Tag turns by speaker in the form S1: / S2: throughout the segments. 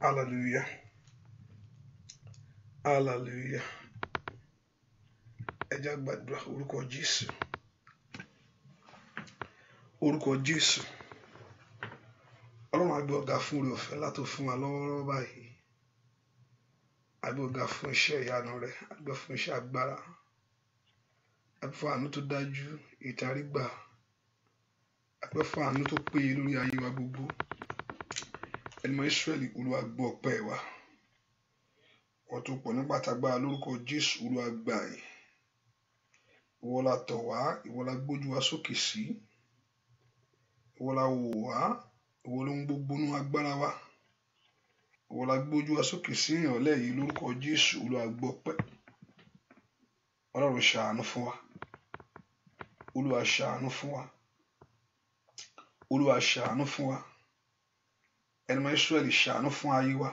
S1: Hallelujah. Hallelujah. Ẹ jẹ́ gbàdúrà orúkọ Jésù. Orúkọ Jésù. Ọlọ́run a gbé ọ̀gá fún oore ọ̀fẹ́ láti fún wa lọ́wọ́lọ́wọ́ báyìí. A gbé ọ̀gá fún iṣẹ́ ìyanu rẹ̀, a gbé fún iṣẹ́ agbára. A gbé fún àánú tó dájú, ìtarígbà. A gbé fún àánú tó péye lórí ayé wa gbogbo. Ẹnìmọ̀ Ísírẹ́lì Olúwa gbọ́ ọpẹ́ wa. Wọ́n tó pọ̀ nípa tagbára lórúkọ Jésù Olúwa gbà yín. Ìwọ la tọ̀ wá, ìwọ la gbójú wa sókè sí. Ìwọ la wò wá, ìwọ ló ń gbogbo nú agbára wa. Ìwọ la gbójú wa sókè sí ìrọ̀lẹ́ yìí lórúkọ Jésù Olúwa gbọ́ ọpẹ́. Ọlọ́run ṣàánú fún wa. Olúwa ṣàánú fún wa. Olúwa ṣàánú fún wa. Ẹnìmọ̀ Ísírẹ́lì ṣàánú fún ayé wa.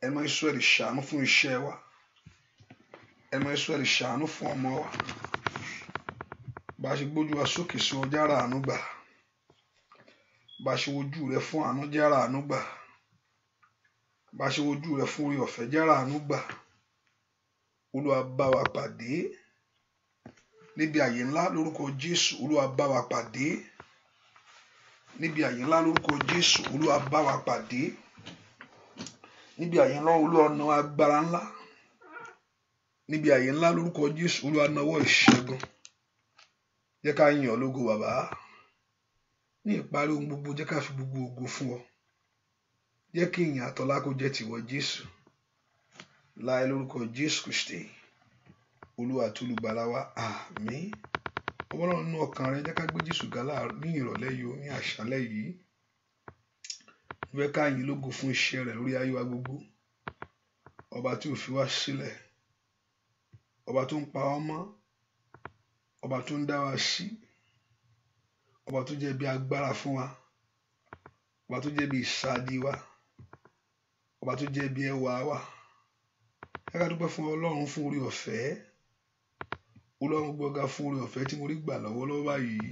S1: Ẹnìmọ̀ Ísírẹ́lì ṣàánú fún iṣẹ́ wa. Ẹnìmọ̀ Ísírẹ́lì ṣàánú fún ọmọ wa. Bá a ṣe gbójú wa sókè sí ọjà ara àánú gbà. Bá a ṣe wojú rẹ fún àánú jẹ́ ara àánú gbà. Bá a ṣe wojú rẹ fún oore ọ̀fẹ́ jẹ́ ara àánú gbà. Olúwa bá wa pàdé níbi àyè ńlá lórúkọ Jésù. Olúwa bá wa pàdé níbi àyè ńlá lórúkọ Jésù. Olúwa bá wa pàdé níbi àyè ńlá. Olúwa nawọ́ agbára ńlá níbi àyè ńlá lórúkọ Jésù. Olúwa nawọ́ ìṣẹ́gun. Jẹ́ ká yìn ọ́ lógo bàbá. Ní ìparí ohun gbogbo jẹ́ ká fi gbogbo ògo fún ọ. Jẹ́ kí ìyìn àtọlá kó jẹ́ tìwọ Jésù. Láì lórúkọ Jésù Kristi Olúwa àti olùgbàlà wa, àmín. Ọlọ́run nínú ọkàn rẹ jẹ́ ká gbé Jésù ga ní ìrọ̀lẹ́ yìí, ní àṣálẹ́ yìí. Mo fẹ́ ká yìn lógo fún iṣẹ́ rẹ̀ lórí ayé wa gbogbo. Ọba tí ò fi wá sílẹ̀, ọba tó ń pa wá mọ́, ọba tó ń dá wa sí, ọba tó jẹ́ bí agbára fún wa, ọba tó jẹ́ bí ìsádi wa, ọba tó jẹ́ bí ẹwà wa. Ẹ ká dúpẹ́ fún Ọlọ́run fún oore ọ̀fẹ́. Ọlọ́run gbọ́gá fún oore ọ̀fẹ́ tí mo rí gbà lọ́wọ́lọ́wọ́ báyìí.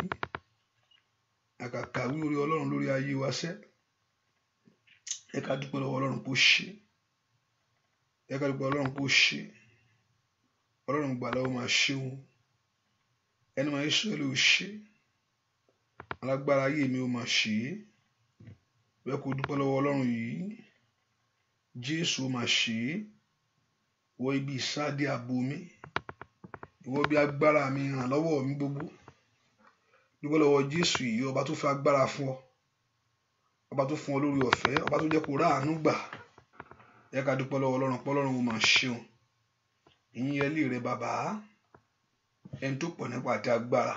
S1: Àkàkà wí oore Ọlọ́run lórí ayé wa sẹ́. Ẹ ká dúpẹ́ lọ́wọ́ Ọlọ́run kó ṣe. ẹ ká dúpẹ́ Ọlọ́run kó ṣe Ọlọ́run gbà lọ́wọ́ máa ṣeun ẹni máa Ísírẹ́lì ò ṣe alágbára ayé mi ò máa ṣe bẹ́ẹ̀ kó dúpẹ́ lọ́wọ́ Ọlọ́run yìí Jésù ò máa ṣe ìwọ ibi ìsáde ààbò mi ìwọ bí agbára mi ìrànlọ́wọ́ mi gbogbo dúpẹ́ lọ́wọ́ Jésù yìí ọba tó fẹ́ agbára fún ọ ọba tó fún ọ lórí ọ̀fẹ́ ọba tó jẹ́ kó ráàánú gbà ẹ ká dúpẹ́ lọ́wọ́ Ọlọ́run pé Ọlọ́run ò máa ṣeun ìyìn ẹlẹ́ rẹ bàbá ẹni tó pọ̀ nípa àti agbára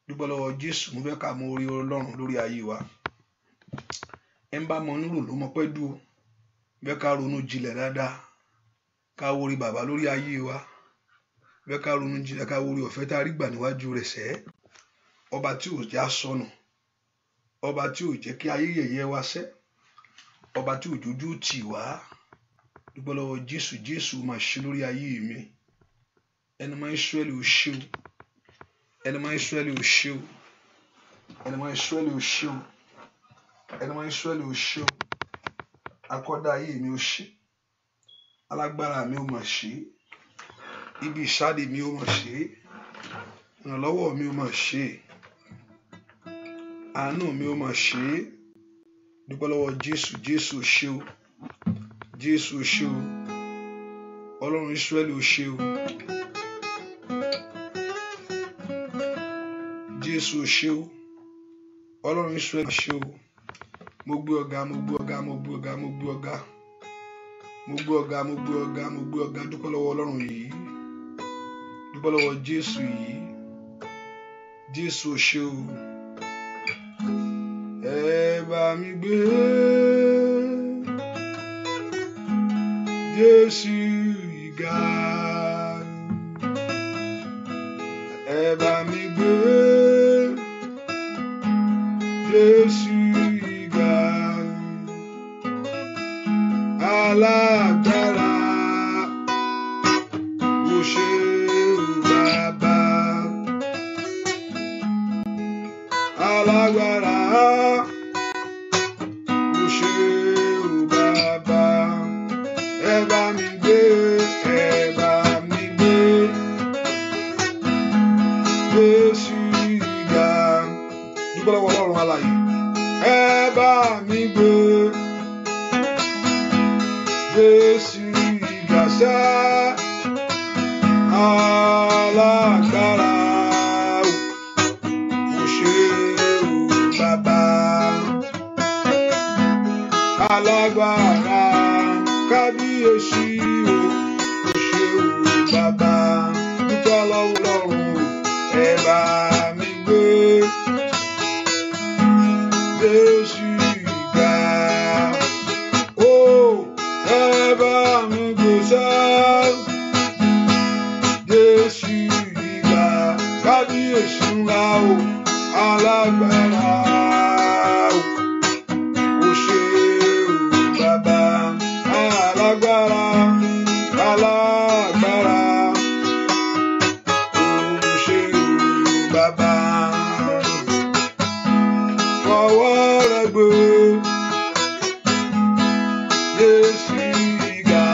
S1: dúpẹ́ lọ́wọ́ Jésù mo fẹ́ ká mọ orí Ọlọ́run lórí ayé wa ẹ ń bá mọ nírò ló mọ pẹ́ dúró fẹ́ ká ronú jinlẹ̀ dáadáa ká wo orí bàbá lórí ayé wa fẹ́ ká ronú jinlẹ̀ ká wo orí ọ̀fẹ́ tá a rí gbà níwájú rẹ̀ sẹ́ ọba tí ò já sọnù ọba tí ò jẹ́ kí ayé yẹ̀yẹ́ wa sẹ́ ọba tí ò jójú tì wá dúpẹ́ lọ́wọ́ Jésù Jésù máa ṣe lórí ayé mi ẹni máa Ísírẹ́lì ò ṣe o ẹni máa Ísírẹ́lì ò ṣe o ẹni máa Ísírẹ́lì ò ṣe o ẹni máa Ísírẹ́lì ò ṣe o akọ́dá ayé mi ò ṣe alágbára mi ò máa ṣe ibi ìsáde mi ò máa ṣe ìrànlọ́wọ́ mi ò máa ṣe àánú mi ò máa ṣe dúpẹ́ lọ́wọ́ Jésù Jésù ò ṣe o Jésù ò ṣe o Ọlọ́run Ísírẹ́lì ò ṣe o Jésù ò ṣe o Ọlọ́run Ísírẹ́lì ò ṣe o mo gbé ọ̀gá mo gbé ọ̀gá mo gbé ọ̀gá mo gbé ọ̀gá mo gbé ọ̀gá mo gbé ọ̀gá mo gbé ọ̀gá dúpẹ́ lọ́wọ́ Ọlọ́run yìí dúpẹ́ lọ́wọ́ Jésù yìí Jésù ò ṣe o ẹ bá mi gbé Jésù ìga ẹ bá mi gbé Jésù ìga alágbára ó ṣe bàbá alágbára ó ṣe bàbá ẹ bá mi gbé Jésù ìga dúpẹ́ lọ́wọ́ Ọlọ́run alààyè ẹ bá mi gbé Jésù ìga sẹ́ alágbára ó ṣe bàbá alágbára kábíyèsí ó ṣe bàbá dúpẹ́ lọ́wọ́ Ọlọ́run ẹ bá mi gbé Jésù ìga ó ẹ bá mi gbé sẹ́ Jésù ìga kábíyèsí ńlá o alágbára ó ṣe bàbá alágbára alágbára ó ṣe bàbá fọwọ́ rẹ̀ gbé Jésù ìga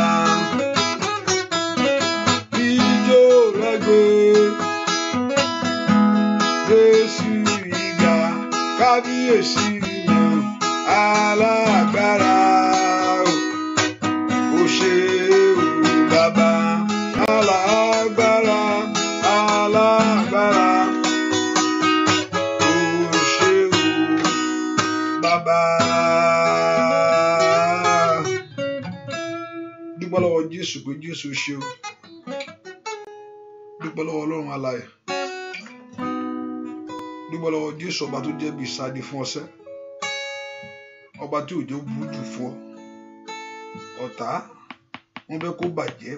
S1: ijó rẹ̀ gbé Jésù ìga kábíyèsí náà alágbára ó ṣe bàbá alágbára alágbára ó ṣe bàbá dúpẹ́ lọ́wọ́ Jésù pé Jésù ṣe o dúpẹ́ lọ́wọ́ Ọlọ́run alààyè dúpẹ́ lọ́wọ́ Jésù ọba tó jẹ́ bí ìsádi fún ọsẹ́ ọba tí òjò burú jù fún ọ ọ̀tá wọ́n fẹ́ kó bàjẹ́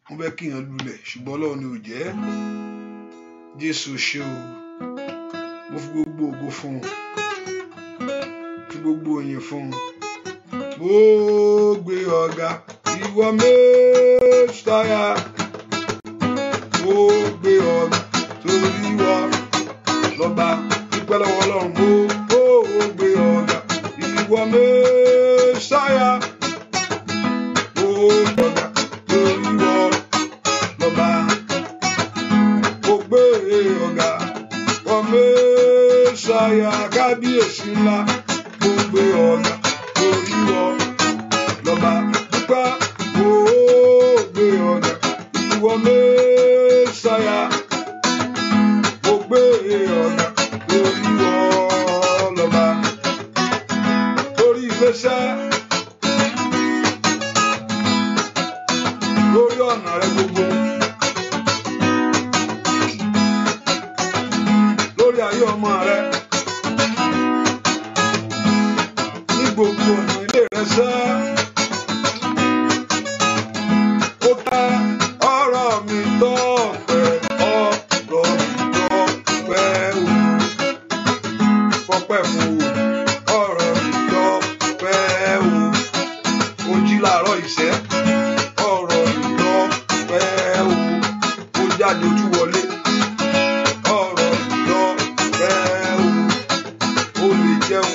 S1: wọ́n fẹ́ kíyàn lulẹ̀ ṣùgbọ́n Ọlọ́run ni ò jẹ́ Jésù ṣe o mo fi gbogbo ògo fún un fi gbogbo òyìn fún un mo gbé ọ̀gá ìwọ Mẹ́sítáyà mo gbé ọ̀gá torí ìwọ lọ́ba dúpẹ́ lọ́wọ́ Ọlọ́run mo gbé ọ̀gá ìwọ Mẹ́sítáyà mo gbé ọ̀nà rẹ gbogbo, lórí ayé ọmọ rẹ, ní gbogbo ọ̀nà ilé rẹ sẹ́. Ó tẹ́ ọ̀rọ̀ mi tọ́pẹ́, ọ̀rọ̀ mi tọ́pẹ́ o. Fọpẹ́ fún o, ọ̀rọ̀ mi tọ́pẹ́ o. Ó jí láàárọ̀ ìṣẹ́, ọ̀rọ̀ mi tọ́pẹ́ o. Ó jáde ojú wọlé, ọ̀rọ̀ mi tọ́pẹ́ o. Ó lè jẹun,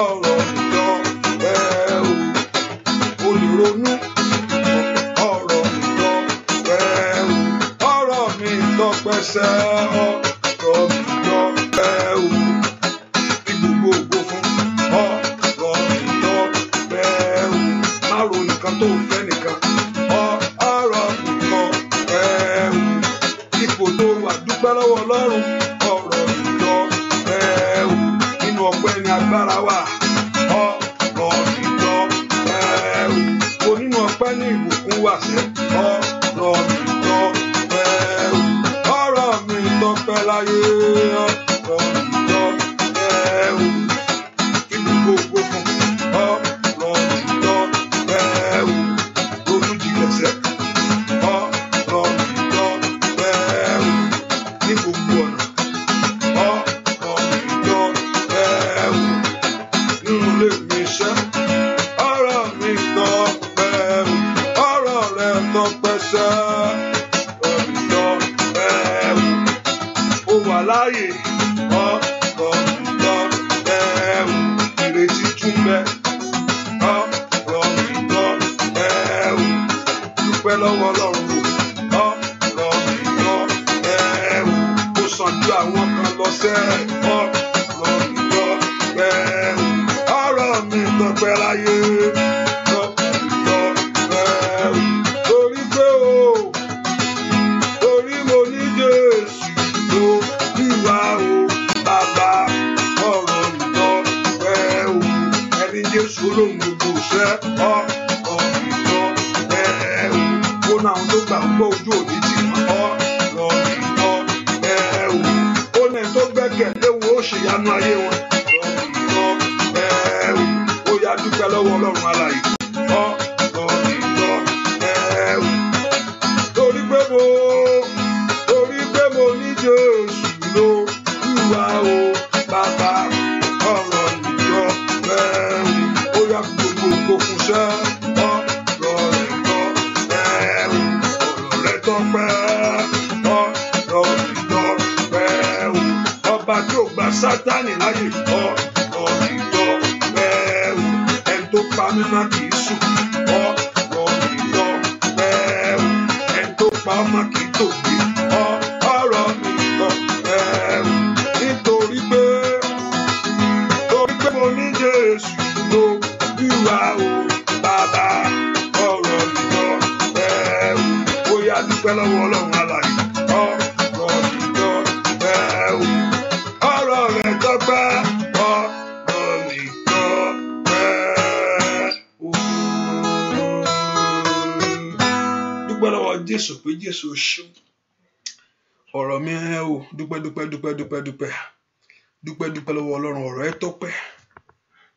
S1: ọ̀rọ̀ mi tọ́pẹ́ o. Ó lè ronú, ọ̀rọ̀ mi tọ́pẹ́ o. Ọ̀rọ̀ mi tọ́pẹ́ sẹ́, ọ̀rọ̀ mi tọ́pẹ́ o. Ní gbogbo ògo fún ọ̀rọ̀ mi tọ́pẹ́ o. Má ro nìkan tó fẹ́ nìkan, ọ̀rọ̀ mi tọ́pẹ́ o. Ipò tó wà dúpẹ́ lọ́wọ́ Ọlọ́run, ọ̀rọ̀ mi tọ́pẹ́ o. Nínú ọpẹ́ ni agbára wà, ọ̀rọ̀ mi tọ́pẹ́ o. Mo nínú ọpẹ́ ní ìbùkún wà sẹ́, ọ̀rọ̀ mi tọ́pẹ́ o. Ọ̀rọ̀ mi tọ́pẹ́ láyé, ọ̀rọ̀ mi tọ́pẹ́ o. Kí gbogbo ògo fún ọ̀rọ̀ mi tọ́pẹ́ o. Ronú jinlẹ̀ sẹ́, ọ̀rọ̀ mi tọ́pẹ́ o. Ní gbogbo ọ̀nà, ọ̀rọ̀ mi tọ́pẹ́ o. Nínú ilé mi sẹ́, ọ̀rọ̀ mi tọ́pẹ́ o. Ọ̀rọ̀ rẹ tọ́pẹ́ sẹ́, ọ̀rọ̀ mi tọ́pẹ́ o. Ó wà láàyè, ọ̀rọ̀ mi tọ́pẹ́ o. Ìrètí tún bẹ, ọ̀rọ̀ mi tọ́pẹ́ o. Dúpẹ́ lọ́wọ́ Ọlọ́run o, ọ̀rọ̀ mi tọ́pẹ́ o. Ó sàn ju àwọn kan lọ sẹ́, ọ̀rọ̀ mi tọ́pẹ́ o. Ọ̀rọ̀ mi tọ́pẹ́ láyé, ọ̀rọ̀ mi tọ́pẹ́ o. Torí pé o, torí mo ní Jésù ló wíwá o, bàbá, ọ̀rọ̀ mi tọ́pẹ́ o. Ẹni Jésù olóhùn gbogbo sẹ́, ọ̀rọ̀ mi tọ́pẹ́ o. Ó náà tó gbà ń gbọ́ ojú òní tì wọ́n, ọ̀rọ̀ mi tọ́pẹ́ o. Ó náà tó gbẹ́kẹ̀lé wọn ó ṣèyanu ayé wọn, ọ̀rọ̀ mi tọ́pẹ́ o. Ó yá dúpẹ́ lọ́wọ́ Ọlọ́run alààyè, ọ̀rọ̀ mi tọ́pẹ́ o. Torí pé mo ní Jésù ló wíwá o, bàbá, ọ̀rọ̀ mi tọ́pẹ́ o. Ó yá gbogbo ògo fún sẹ́, ọ̀rọ̀ rẹ tọ́pẹ́ o. Ọ̀rọ̀ rẹ tọ́pẹ́, ọ̀rọ̀ mi tọ́pẹ́ o. Ọba tí ò gba Sátánì láyè, ọ̀rọ̀ mi tọ́pẹ́ o. Ẹni tó pa mí má kì í sùn, ọ̀rọ̀ mi tọ́pẹ́ o. Ẹni tó pa ọmọ kì í tògbé, ọ̀rọ̀ mi tọ́pẹ́ o. Nítorí pé mo ní Jésù ló wíwá o, bàbá, ọ̀rọ̀ mi tọ́pẹ́ o. Ó yá dúpẹ́ lọ́wọ́ Ọlọ́run alààyè, ọ̀rọ̀ mi tọ́pẹ́ o. Ọ̀rọ̀ rẹ tọ́pẹ́, ọ̀rọ̀ mi tọ́pẹ́ o. Dúpẹ́ lọ́wọ́ Jésù pé Jésù o ṣeun. Ọ̀rọ̀ mi o, dúpẹ́ lọ́wọ́ Ọlọ́run, ọ̀rọ̀ ẹ tọ́pẹ́.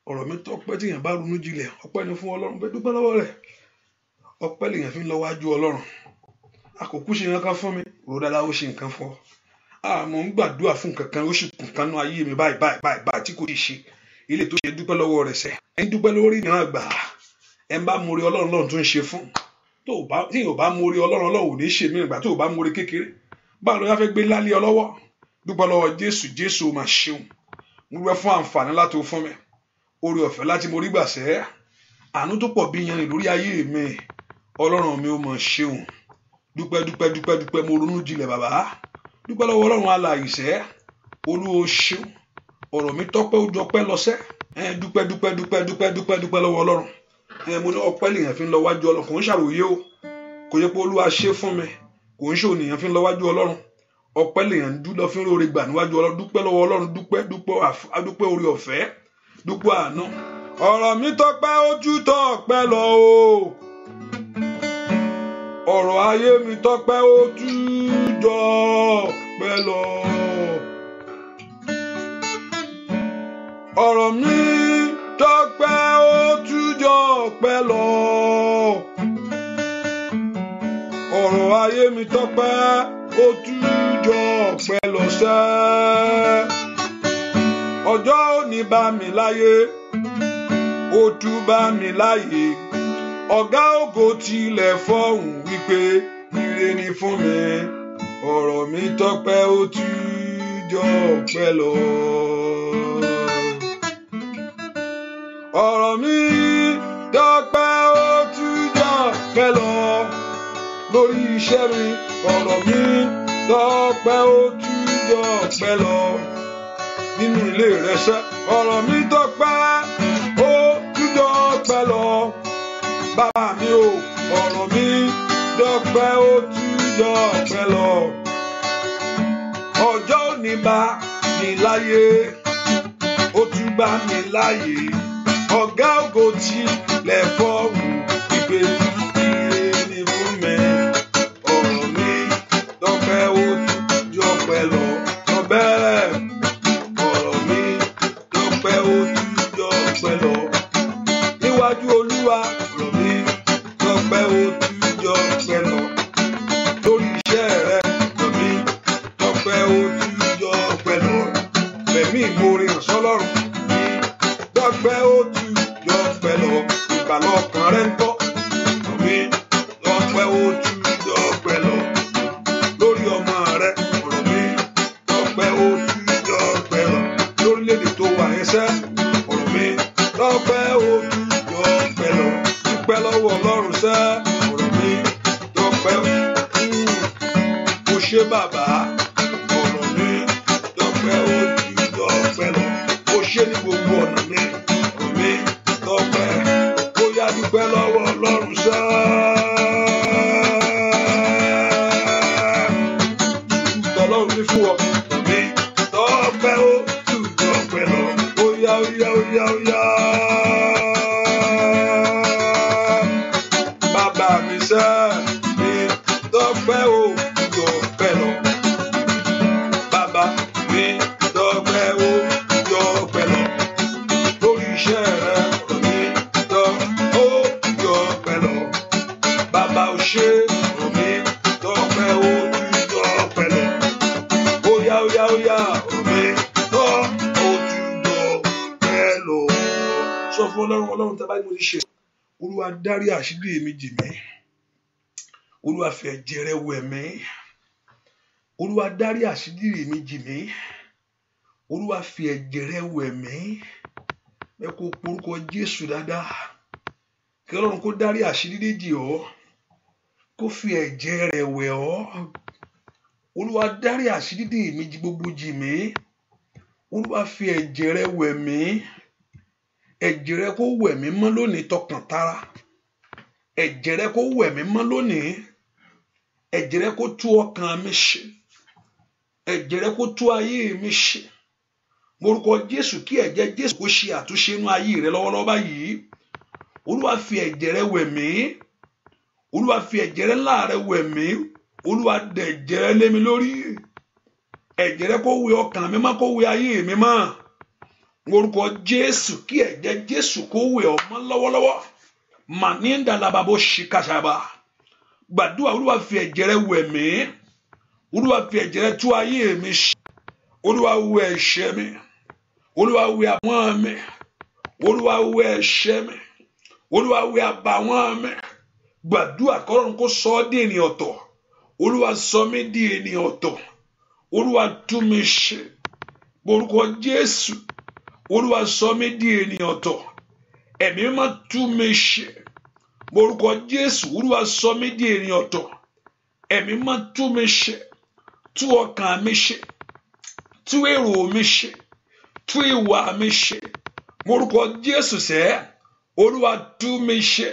S1: Ọ̀rọ̀ mi tọ́pẹ́ tí èèyàn bá ronú jinlẹ̀, ọpẹ́ ni fún Ọlọ́run pé dúpẹ́ lọ́wọ́ rẹ̀. Ọpẹ́ lèèyàn fi ń lọ wájú Ọlọ́run. Àkókò ṣe nǹkan fún mi, rò dáadáa ó ṣe nǹkan fún ọ. Mo ń gbàdúrà fún kankan, ó sì kún kanú ayé mi báyìí tí kò ti ṣe. Ilé tó ṣe dúpẹ́ lọ́wọ́ rẹ̀ sẹ́. Ẹ ń dúpẹ́ lórí ìran àgbà. Ẹ ń bá mórí Ọlọ́run lọ́run tó ń ṣe fún. Tí ò bá mórí Ọlọ́run ò ní ṣe mí ìgbà tó bá mórí kékeré. Báwo ló yá fẹ́ gbé lálé ọ lọ́wọ́? Dúpẹ́ lọ́wọ́ Jésù ó máa ṣeun. Mo dúpẹ́ fún àǹfààní láti fún mi. Oore ọ̀fẹ́ láti mo rí gbà sẹ́. Àánú tó pọ̀ bí yanrìn lórí ayé mi. Ọlọ́run mi ó máa ṣeun. Dúpẹ́ mo ronú jinlẹ̀ bàbá. Dúpẹ́ lọ́wọ́ Ọlọ́run alààyè sẹ́. Olúwa ó ṣeun. Ọ̀rọ̀ mi tọ́pẹ́ ó jọpẹ́ lọ sẹ́. Dúpẹ́ lọ́wọ́ Ọlọ́run. Mo ní ọpẹ́ lèèyàn fi ń lọ wájú Ọlọ́run. Kò ń ṣàròyé o. Kò yẹ pé Olúwa ṣe fún mi. Kò ń ṣe ònìyàn fi ń lọ wájú Ọlọ́run. Ọpẹ́ lèèyàn dúdọ fi ń róore gbà níwájú Ọlọ́run. Dúpẹ́ lọ́wọ́ Ọlọ́run. Dúpẹ́ oore ọ̀fẹ́. Dúpẹ́ àánú. Ọ̀rọ̀ mi tọ́pẹ́ ojú tọ́pẹ́ lọ o. ọ̀rọ̀ ayé mi tọ́pẹ́ ó tújọ pẹ́ lọ. ọ̀rọ̀ mi tọ́pẹ́ ó tújọ pẹ́ lọ. ọ̀rọ̀ ayé mi tọ́pẹ́ ó tújọ pẹ́ lọ sẹ́. ọjọ́ òní bá mi láyé ó tún bá mi láyé. ọ̀gá ògo tilẹ̀ fọ̀hùn wípé ire ni fún mi. ọ̀rọ̀ mi tọ́pẹ́ ó tújọ pẹ́ lọ. ọ̀rọ̀ mi tọ́pẹ́ ó tújọ pẹ́ lọ. lórí iṣẹ́ mi ọ̀rọ̀ mi tọ́pẹ́ ó tújọ pẹ́ lọ. nínú ilé rẹ ṣẹ́ ọ̀rọ̀ mi tọ́pẹ́ ó tújọ pẹ́ lọ. bàbá mi o ọ̀rọ̀ mi tọ́pẹ́ ó tújọ pẹ́ lọ. ọjọ́ òní bá mi láyé ó tún bá mi láyé. ọ̀gá ògo tilẹ̀ fọ̀hùn wípé ire ni fún mi. ọ̀rọ̀ mi tọ́pẹ́ ó tújọ pẹ́ lọ. sọ bẹ́ẹ̀ ọ̀rọ̀ mi tọ́pẹ́ ó tújọ pẹ́ lọ. níwájú Olúwa ọ̀rọ̀ mi tọ́pẹ́ ó tújọ pẹ́ lọ. lórí iṣẹ́ rẹ ọ̀rọ̀ mi tọ́pẹ́ ó tújọ pẹ́ lọ. fẹ̀mí ìmoore hàn sọ́lọ́run mi tọ́pẹ́ ó tújọ pẹ́ lọ. ìgbàlọ́ ọkàn rẹ ń tọ́ ọ̀rọ̀ mi tọ́pẹ́ ó tújọ pẹ́ lọ. lórí ọmọ rẹ ọ̀rọ̀ mi tọ́pẹ́ ó tújọ pẹ́ lọ. lórílẹ̀-èdè tó wà ẹsẹ̀ ọ̀rọ̀ mi tọ́pẹ́ ó tújọ pẹ́ lọ. dúpẹ́ lọ́wọ́ Ọlọ́run sẹ́ ọ̀rọ̀ mi tọ́pẹ́ ó ṣe bàbá. ọ̀rọ̀ mi tọ́pẹ́ ó tújọ pẹ́ lọ. ó ṣe ní gbogbo ọ̀nà mi ọ̀rọ̀ mi tọ́pẹ́ ó yá dúpẹ́ lọ́wọ́ Ọlọ́run sẹ́. Ọlọ́run ní fún ọ ọ̀rọ̀ mi tọ́pẹ́ ó tújọ pẹ́ lọ. ó yá ó yá ó yá ó yá. bàbá mi sẹ́ mi tọ́pẹ́ ó tújọ pẹ́ lọ. bàbá mi tọ́pẹ́ ó tújọ pẹ́ lọ. lórí iṣẹ́ rẹ ọ̀rọ̀ mi tọ́pẹ́ ó tújọ pẹ́ lọ. bàbá ò ṣe ọ̀rọ̀ mi tọ́pẹ́ ó tújọ pẹ́ lọ. ó yá ó yá ó yá ọ̀rọ̀ mi tọ́pẹ́ ó tújọ pẹ́ lọ. sọ fún Ọlọ́run tẹ́ bá ní mo ti ṣe. Olúwa dárí àṣírí mi jì mí. Olúwa fi ẹ̀jẹ̀ rẹ wẹ̀ mí. Olúwa dárí àṣírí mi jì mí. Olúwa fi ẹ̀jẹ̀ rẹ wẹ̀ mí. ẹ kó porúkọ Jésù dáadáa. kí Ọlọ́run kó dárí àṣírí jì ọ́. kó fi ẹ̀jẹ̀ rẹ wẹ̀ ọ́. Olúwa dárí àṣírí mi jì gbogbo jì mí. Olúwa fi ẹ̀jẹ̀ rẹ wẹ̀ mí. ẹ̀jẹ̀ rẹ kó wẹ̀ mí mọ́ lónìí tọkàntara. ẹ̀jẹ̀ rẹ kó wẹ̀ mí mọ́ lónìí. ẹ̀jẹ̀ rẹ kó tú ọkàn mi ṣe. ẹ̀jẹ̀ rẹ kó tú ayé mi ṣe. morúkọ Jésù kí ẹ̀jẹ̀ Jésù kó ṣe àtúnṣe inú ayé rẹ lọ́wọ́lọ́wọ́ báyìí. Olúwa fi ẹ̀jẹ̀ rẹ wẹ̀ mí. Olúwa fi ẹ̀jẹ̀ rẹ ńlá rẹ wẹ̀ mí. Olúwa dẹ̀ ẹ̀jẹ̀ rẹ lé mi lórí. ẹ̀jẹ̀ rẹ kó wẹ̀ ọkàn mi mọ́, kó wẹ̀ ayé mi mọ́. orúkọ Jésù kí ẹ̀jẹ̀ Jésù kó wẹ̀ ọ́ mọ́ lọ́wọ́lọ́wọ́. màníńdà làbàbò ṣìkàṣàbà. gbàdúrà Olúwa fi ẹ̀jẹ̀ rẹ wẹ̀ mí. Olúwa fi ẹ̀jẹ̀ rẹ tú ayé mi ṣe. Olúwa wẹ̀ ẹ̀ṣẹ̀ mi. Olúwa wẹ̀ àwọn mi. Olúwa wẹ̀ ẹ̀ṣẹ̀ mi. Olúwa wẹ̀ àbàwọ́n mi. gbàdúrà kọ́lọ́run kó sọ ọ́ di ènìyàn ọ̀tọ̀. Olúwa sọ mí di ènìyàn ọ̀tọ̀. Olúwa tú mi ṣe. orúkọ Jésù. Olúwa sọ mí di ènìyàn ọ̀tọ̀. ẹ̀mí mímọ́ tú mi ṣe. orúkọ Jésù. Olúwa sọ mí di ènìyàn ọ̀tọ̀. ẹ̀mí mímọ́ tú mi ṣe. tú ọkàn mi ṣe. tú èrò mi ṣe. tú ìwà mi ṣe. orúkọ Jésù sẹ́ Olúwa tú mi ṣe.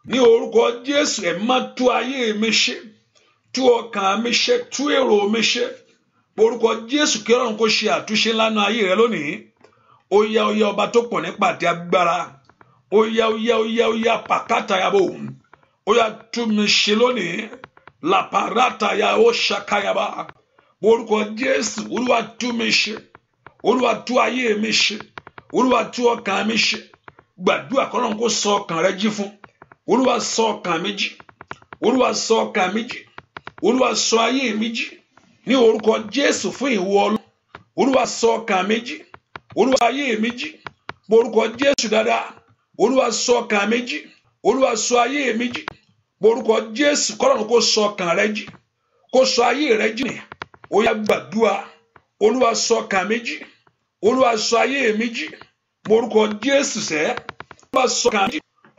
S1: ní orúkọ Jésù ẹ̀mí mímọ́ tú ayé mi ṣe. tú ọkàn mi ṣe. tú èrò mi ṣe. orúkọ Jésù kí Ọlọ́run kó ṣe àtúnṣe ńlá nínú ayé rẹ lónìí. ó yá ọba tó pọ̀ nípa àti agbára. ó yá pàkátà yàbò. ó yá tú mi ṣe lónìí làpárátà ya ó ṣàkàyàbá orúkọ Jésù Olúwa tú mi ṣe Olúwa tú ayé mi ṣe Olúwa tú ọkàn mi ṣe gbàdúrà kọ́lọ́run kó sọ ọkàn rẹ jí fún Olúwa sọ ọkàn mi jí Olúwa sọ ọkàn mi jí Olúwa sọ ayé mi jí ní orúkọ Jésù fún ìwọ Ọlọ́run Olúwa sọ ọkàn mi jí Olúwa ayé mi jí orúkọ Jésù dáadáa Olúwa sọ ọkàn mi jí Olúwa sọ ayé mi jí orúkọ Jésù kọ́lọ́run kó sọ ọkàn rẹ jí kó sọ ayé rẹ jí ó yá gbàdúrà Olúwa sọ ọkàn mi jí Olúwa sọ ayé mi jí orúkọ Jésù sẹ́ Olúwa sọ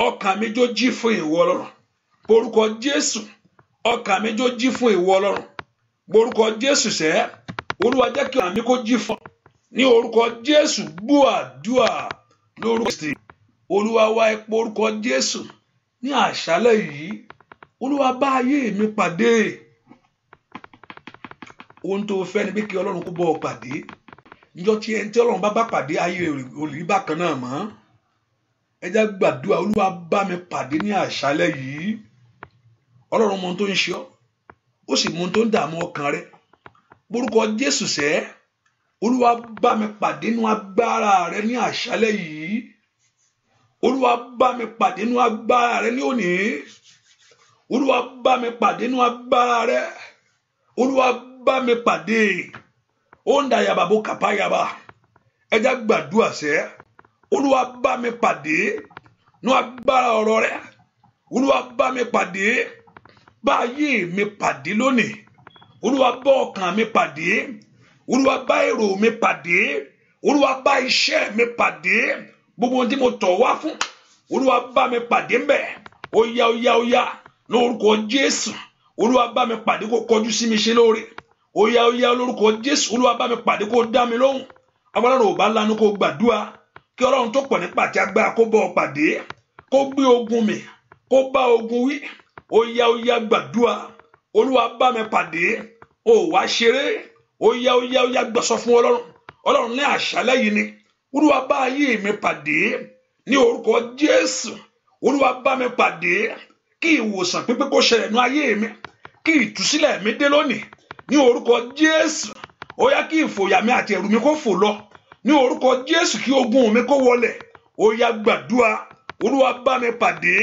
S1: ọkàn mi jó jí fún ìwọ Ọlọ́run orúkọ Jésù ọkàn mi jó jí fún ìwọ Ọlọ́run orúkọ Jésù sẹ́ Olúwa jẹ́ kí ọkàn mi kó jí fún ní orúkọ Jésù gbọ́ àdúrà lórúkọ Kristi Olúwa wá ipò orúkọ Jésù ní àṣálẹ́ yìí Olúwa bá ayé mi pàdé ohun tó fẹ́ ni pé kí Ọlọ́run kó bọ́ ọ pàdé níjọ́ tí ẹni tí Ọlọ́run bá pàdé ayé olùrí bákan náà mọ́ ẹ jẹ́ gbàdúrà Olúwa bá mi pàdé ní àṣálẹ́ yìí Ọlọ́run mọ ohun tó ń ṣe ọ́ ó sì mọ ohun tó ń dààmú ọkàn rẹ orúkọ Jésù sẹ́ Olúwa bá mi pàdé nínú agbára rẹ ní àṣálẹ́ yìí Olúwa bá mi pàdé nínú agbára rẹ ní òní Olúwa bá mi pàdé nínú agbára rẹ Olúwa bá mi pàdé ó ń da yaba bó kàpá yaba ẹ jẹ́ gbàdúrà sẹ́ Olúwa bá mi pàdé nínú agbára ọ̀rọ̀ rẹ Olúwa bá mi pàdé bá ayé mi pàdé lónìí Olúwa bá ọkàn mi pàdé Olúwa bá èrò mi pàdé Olúwa bá iṣẹ́ mi pàdé gbogbo ohun tí mo tọ̀ wá fún Olúwa bá mi pàdé ńbẹ̀ ó yá lórúkọ Jésù Olúwa bá mi pàdé kó kọjú sí mi ṣe lóore ó yá lórúkọ Jésù Olúwa bá mi pàdé kó dá mi lóhùn agbára ò bá lanu kó gbàdúrà kí Ọlọ́run tó pọ̀ nípa àti agbára kó bọ́ ọ pàdé kó gbé ogun mi kó bá ogun wí ó yá gbàdúrà Olúwa bá mi pàdé ó wá ṣeré ó yá gbọ́sọ fún Ọlọ́run ní àṣálẹ́ yìí ni Olúwa bá ayé mi pàdé ní orúkọ Jésù Olúwa bá mi pàdé kí ìwòsàn pípé kó ṣẹlẹ̀ ní ayé mi kí ìtúsílẹ̀ mi dé lónìí ní orúkọ Jésù ó yá kí ìfòyà mi àti ẹ̀rù mi kó fò lọ ní orúkọ Jésù kí ogun mi kó wọlẹ̀ ó yá gbàdúrà Olúwa bá mi pàdé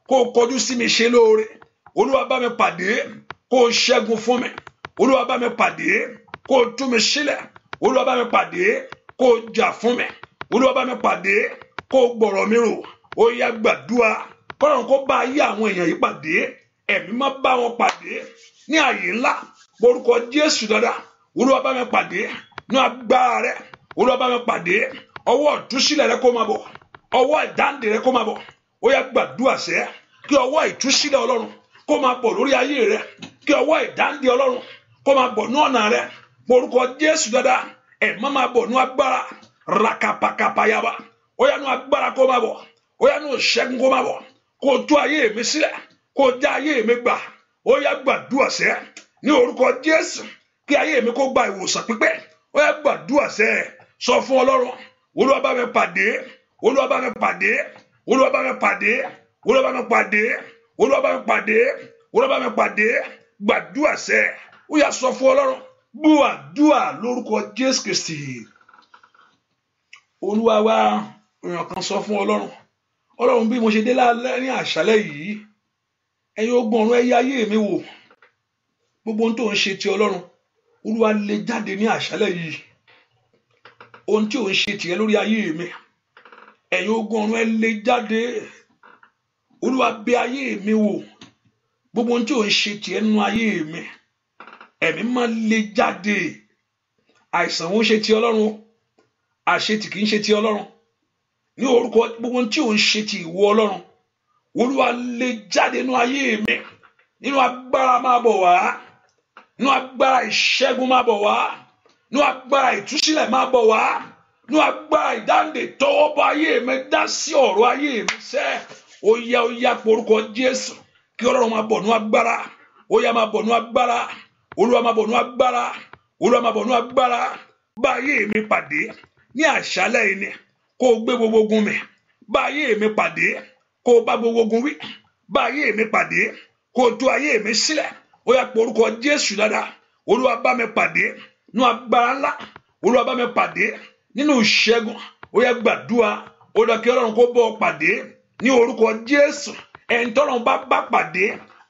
S1: kó kọjú sí mi ṣe lóore Olúwa bá mi pàdé kó ṣẹ́gun fún mi Olúwa bá mi pàdé kó tú mi sílẹ̀ Olúwa bá mi pàdé kó jà fún mi Olúwa bá mi pàdé kó gbọ̀rọ̀ mi rò ó yá gbàdúrà kọ́lọ́run kó bá ayé àwọn èèyàn yìí pàdé ẹ̀mí má bá wọn pàdé ní àyè ńlá orúkọ Jésù dáadáa Olúwa bá mi pàdé ní agbára rẹ Olúwa bá mi pàdé ọwọ́ ìtúsílẹ̀ rẹ kó máa bọ̀ ọwọ́ ìdáǹdè rẹ kó máa bọ̀ ó yá gbàdúrà sẹ́ kí ọwọ́ ìtúsílẹ̀ Ọlọ́run kó máa bọ̀ lórí ayé rẹ kí ọwọ́ ìdáǹdè Ọlọ́run kó máa bọ̀ ní ọ̀nà rẹ orúkọ Jésù dáadáa ẹ̀ má máa bọ̀ ní agbára rakapakapayaba ó yá ní agbára kó máa bọ̀ ó yá ní òṣẹ́gun kó máa bọ̀ kó tú ayé mi sílẹ̀ kó já ayé mi gbà ó yá gbàdúrà sẹ́ ní orúkọ Jésù kí ayé mi kó gba ìwòsàn pípé ó yá gbàdúrà sẹ́ sọ fún Ọlọ́run Olúwa bá mi pàdé Olúwa bá mi pàdé Olúwa bá mi pàdé Olúwa bá mi pàdé Olúwa bá mi pàdé Olúwa bá mi pàdé gbàdúrà sẹ́ ó yá sọ fún Ọlọ́run gbọ́ àdúrà lórúkọ Jésù Kristi Olúwa wá èèyàn kan sọ fún Ọlọ́run bí mo ṣe dé lálẹ́ ní àṣálẹ́ yìí ẹ̀yin ogun ọ̀run ẹ yẹ̀ ayé mi wò gbogbo ohun tó ń ṣe ti Ọlọ́run Olúwa lè jáde ní àṣálẹ́ yìí ohun tí ò ń ṣe tiẹ̀ lórí ayé mi ẹ̀yin ogun ọ̀run ẹ lè jáde Olúwa bẹ̀ ayé mi wò gbogbo ohun tí ò ń ṣe tiẹ̀ nínú ayé mi ẹ̀mí máa lè jáde àìsàn ò ń ṣe ti Ọlọ́run àṣetì kì í ṣe ti Ọlọ́run ní orúkọ gbogbo tí ò ń ṣe ti ìwọ Ọlọ́run Olúwa lè jáde nínú ayé mi nínú agbára máa bọ̀ wá nínú agbára ìṣẹ́gun máa bọ̀ wá nínú agbára ìtúsílẹ̀ máa bọ̀ wá nínú agbára ìdáǹdè tọwọ́ bọ ayé mi dá sí ọ̀rọ̀ ayé mi sẹ́ ó yá porúkọ Jésù kí Ọlọ́run máa bọ̀ nínú agbára ó yá máa bọ̀ nínú agbára Olúwa máa bọ̀ nínú agbára Olúwa máa bọ̀ nínú agbára bá ayé mi pàdé ní àṣálẹ́ yìí ni kó o gbé gbogbo ogun mi bá ayé mi pàdé kó o bá gbogbo ogun wí bá ayé mi pàdé kó tú ayé mi sílẹ̀ ó yá pé orúkọ Jésù dáadáa Olúwa bá mi pàdé nínú agbára ńlá Olúwa bá mi pàdé nínú ìṣẹ́gun ó yá gbàdúrà ó dá kí Ọlọ́run kó bọ́ ọ pàdé ní orúkọ Jésù ẹni tọ́lọ́run bá pàdé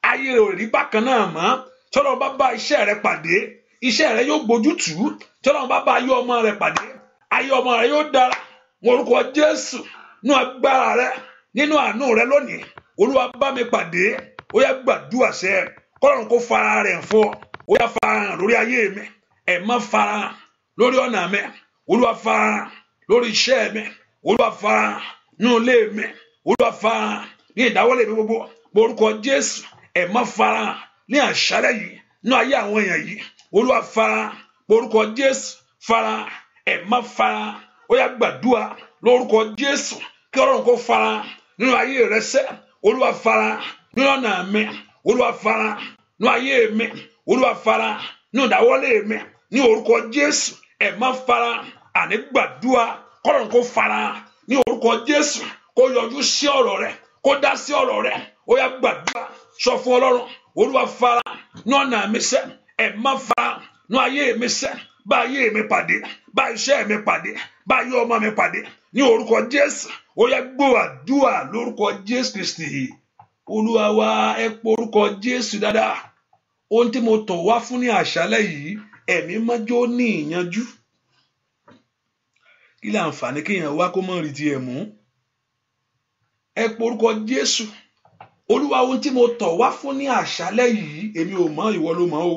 S1: ayé rẹ̀ ò rí bákan náà mọ́ tọ́lọ́run bá iṣẹ́ rẹ̀ pàdé iṣẹ́ rẹ̀ yóò gbójútù tọ́lọ́run bá ayé ọmọ rẹ̀ pàdé ayé ọmọ rẹ̀ yóò dára orúkọ Jésù nínú agbára rẹ̀ nínú àánú rẹ̀ lónìí Olúwa bá mi pàdé ó yá gbàdúrà sẹ́ kọ́lọ́run kó fara rẹ̀ fọ́ ó yá farahàn lórí ayé mi ẹ̀ má farahàn lórí ọ̀nà mi Olúwa farahàn lórí iṣẹ́ mi Olúwa farahàn nínú ilé mi Olúwa farahàn ní ìdáwọ́lé mi gbogbo orúkọ Jésù ẹ̀ má farahàn ní àṣálẹ́ yìí nínú ayé àwọn èèyàn yìí Olúwa farahàn orúkọ Jésù farahàn ẹ̀ má farahàn ó yá gbàdúrà lórúkọ Jésù kí Ọlọ́run kó farahàn nínú ayé rẹ sẹ́ Olúwa farahàn nínú ọ̀nà mi Olúwa farahàn nínú ayé mi Olúwa farahàn nínú ìdáwọ́lé mi ní orúkọ Jésù ẹ̀ má farahàn àní gbàdúrà kí Ọlọ́run kó farahàn ní orúkọ Jésù kó yọjú sí ọ̀rọ̀ rẹ kó dá sí ọ̀rọ̀ rẹ ó yá gbàdúrà sọ fún Ọlọ́run Olúwa farahàn ní ọ̀nà mi sẹ́ ẹ̀ má farahàn ní ayé mi sẹ́ bá ayé mi pàdé bá iṣẹ́ mi pàdé bá ayé ọmọ mi pàdé ní orúkọ Jésù ó yá gbọ́ àdúrà lórúkọ Jésù Kristi Olúwa wa ẹ pé orúkọ Jésù dáadáa ohun tí mo tọ̀ wá fún ní àṣálẹ́ yìí ẹ̀mí mọ́jọ́ ní ìyanjú kí lè àǹfààní kéèyàn wá kó mọ́ rí tiẹ̀ mú ẹ pé orúkọ Jésù Olúwa ohun tí mo tọ̀ wá fún ní àṣálẹ́ yìí èmi ò mọ̀ ìwọ ló mọ̀ o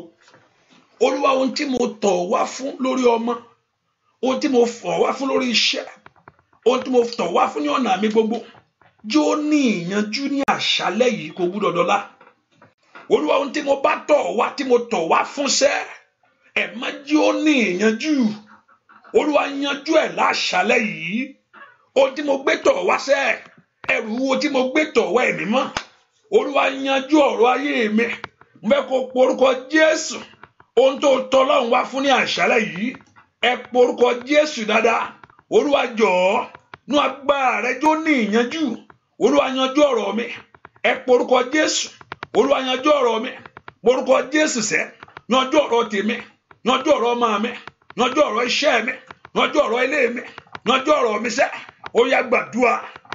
S1: Olúwa ohun tí mo tọ̀ wá fún lórí ọmọ ohun tí mo fọ̀ wá fún lórí iṣẹ́ ohun tí mo tọ̀ wá fún ní ọ̀nà mi gbogbo yóò ní ìyanjú ní àṣálẹ́ yìí kò gbúdọ̀ dọ́là Olúwa ohun tí mo bá tọ̀ wá tí mo tọ̀ wá fún sẹ́ ẹ̀ má yóò ní ìyanjú Olúwa yanjú ẹ̀ láṣálẹ́ yìí ohun tí mo gbé tọ̀ wá sẹ́ ẹrù wo tí mo gbé tọ̀ wá ẹ̀mí mọ́ Olúwa yanjú ọ̀rọ̀ ayé mi mo fẹ́ kó porúkọ Jésù ohun tó tọ̀ Ọlọ́run wá fún ní àṣálẹ́ yìí ẹ porúkọ Jésù dáadáa Olúwa jọ̀ọ́ nú agbára rẹ jó ní ìyanjú Olúwa yanjú ọ̀rọ̀ mi ẹ porúkọ Jésù Olúwa yanjú ọ̀rọ̀ mi porúkọ Jésù sẹ́ yanjú ọ̀rọ̀ tèmi yanjú ọ̀rọ̀ ọmọ mi yanjú ọ̀rọ̀ iṣẹ́ mi yanjú ọ̀rọ̀ ilé mi yanjú ọ̀rọ̀ mi sẹ́ ó yá gbàdúrà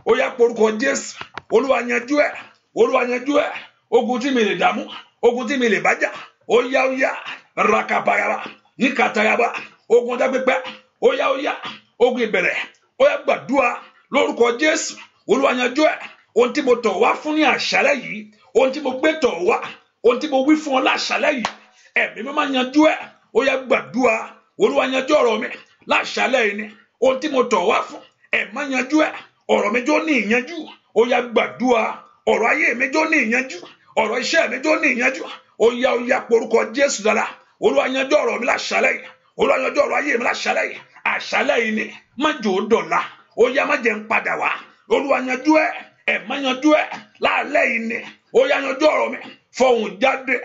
S1: ó yá porúkọ Jésù Olúwa yanjú ẹ̀ Olúwa yanjú ẹ̀ ogun tí mi lè dààmú ogun tí mi lè bájà ó yá rakapayaba níkatayaba ogun dágbépẹ́ ó yá ogun ìbẹ̀rẹ̀ ó yá gbàdúrà lórúkọ Jésù Olúwa yanjú ẹ̀ ohun tí mo tọ̀ wá fún ní àṣálẹ́ yìí ohun tí mo gbé tọ̀ wá ohun tí mo wí fún ọ láṣálẹ́ yìí ẹ̀mí mi máa yanjú ẹ̀ ó yá gbàdúrà Olúwa yanjú ọ̀rọ̀ mi láṣálẹ́ yìí ni ohun tí mo tọ̀ wá fún ẹ̀ máa yanjú ẹ̀ ọ̀rọ̀ mi jó ní ìyanjú ó yá gbàdúrà ọ̀rọ̀ ayé mi jó ní ìyanjú ọ̀rọ̀ iṣẹ́ mi jó ní ìyanjú ó yá porúkọ Jésù dára Olúwa yanjú ọ̀rọ̀ mi láṣálẹ́ yìí Olúwa yanjú ọ̀rọ̀ ayé mi láṣálẹ́ yìí àṣálẹ́ yìí ni má jò ó dọ̀la ó yá má jẹ́ ń padà wá Olúwa yanjú ẹ̀ má yanjú ẹ̀ láàlẹ́ yìí ni ó yá yanjú ọ̀rọ̀ mi fọhùn jáde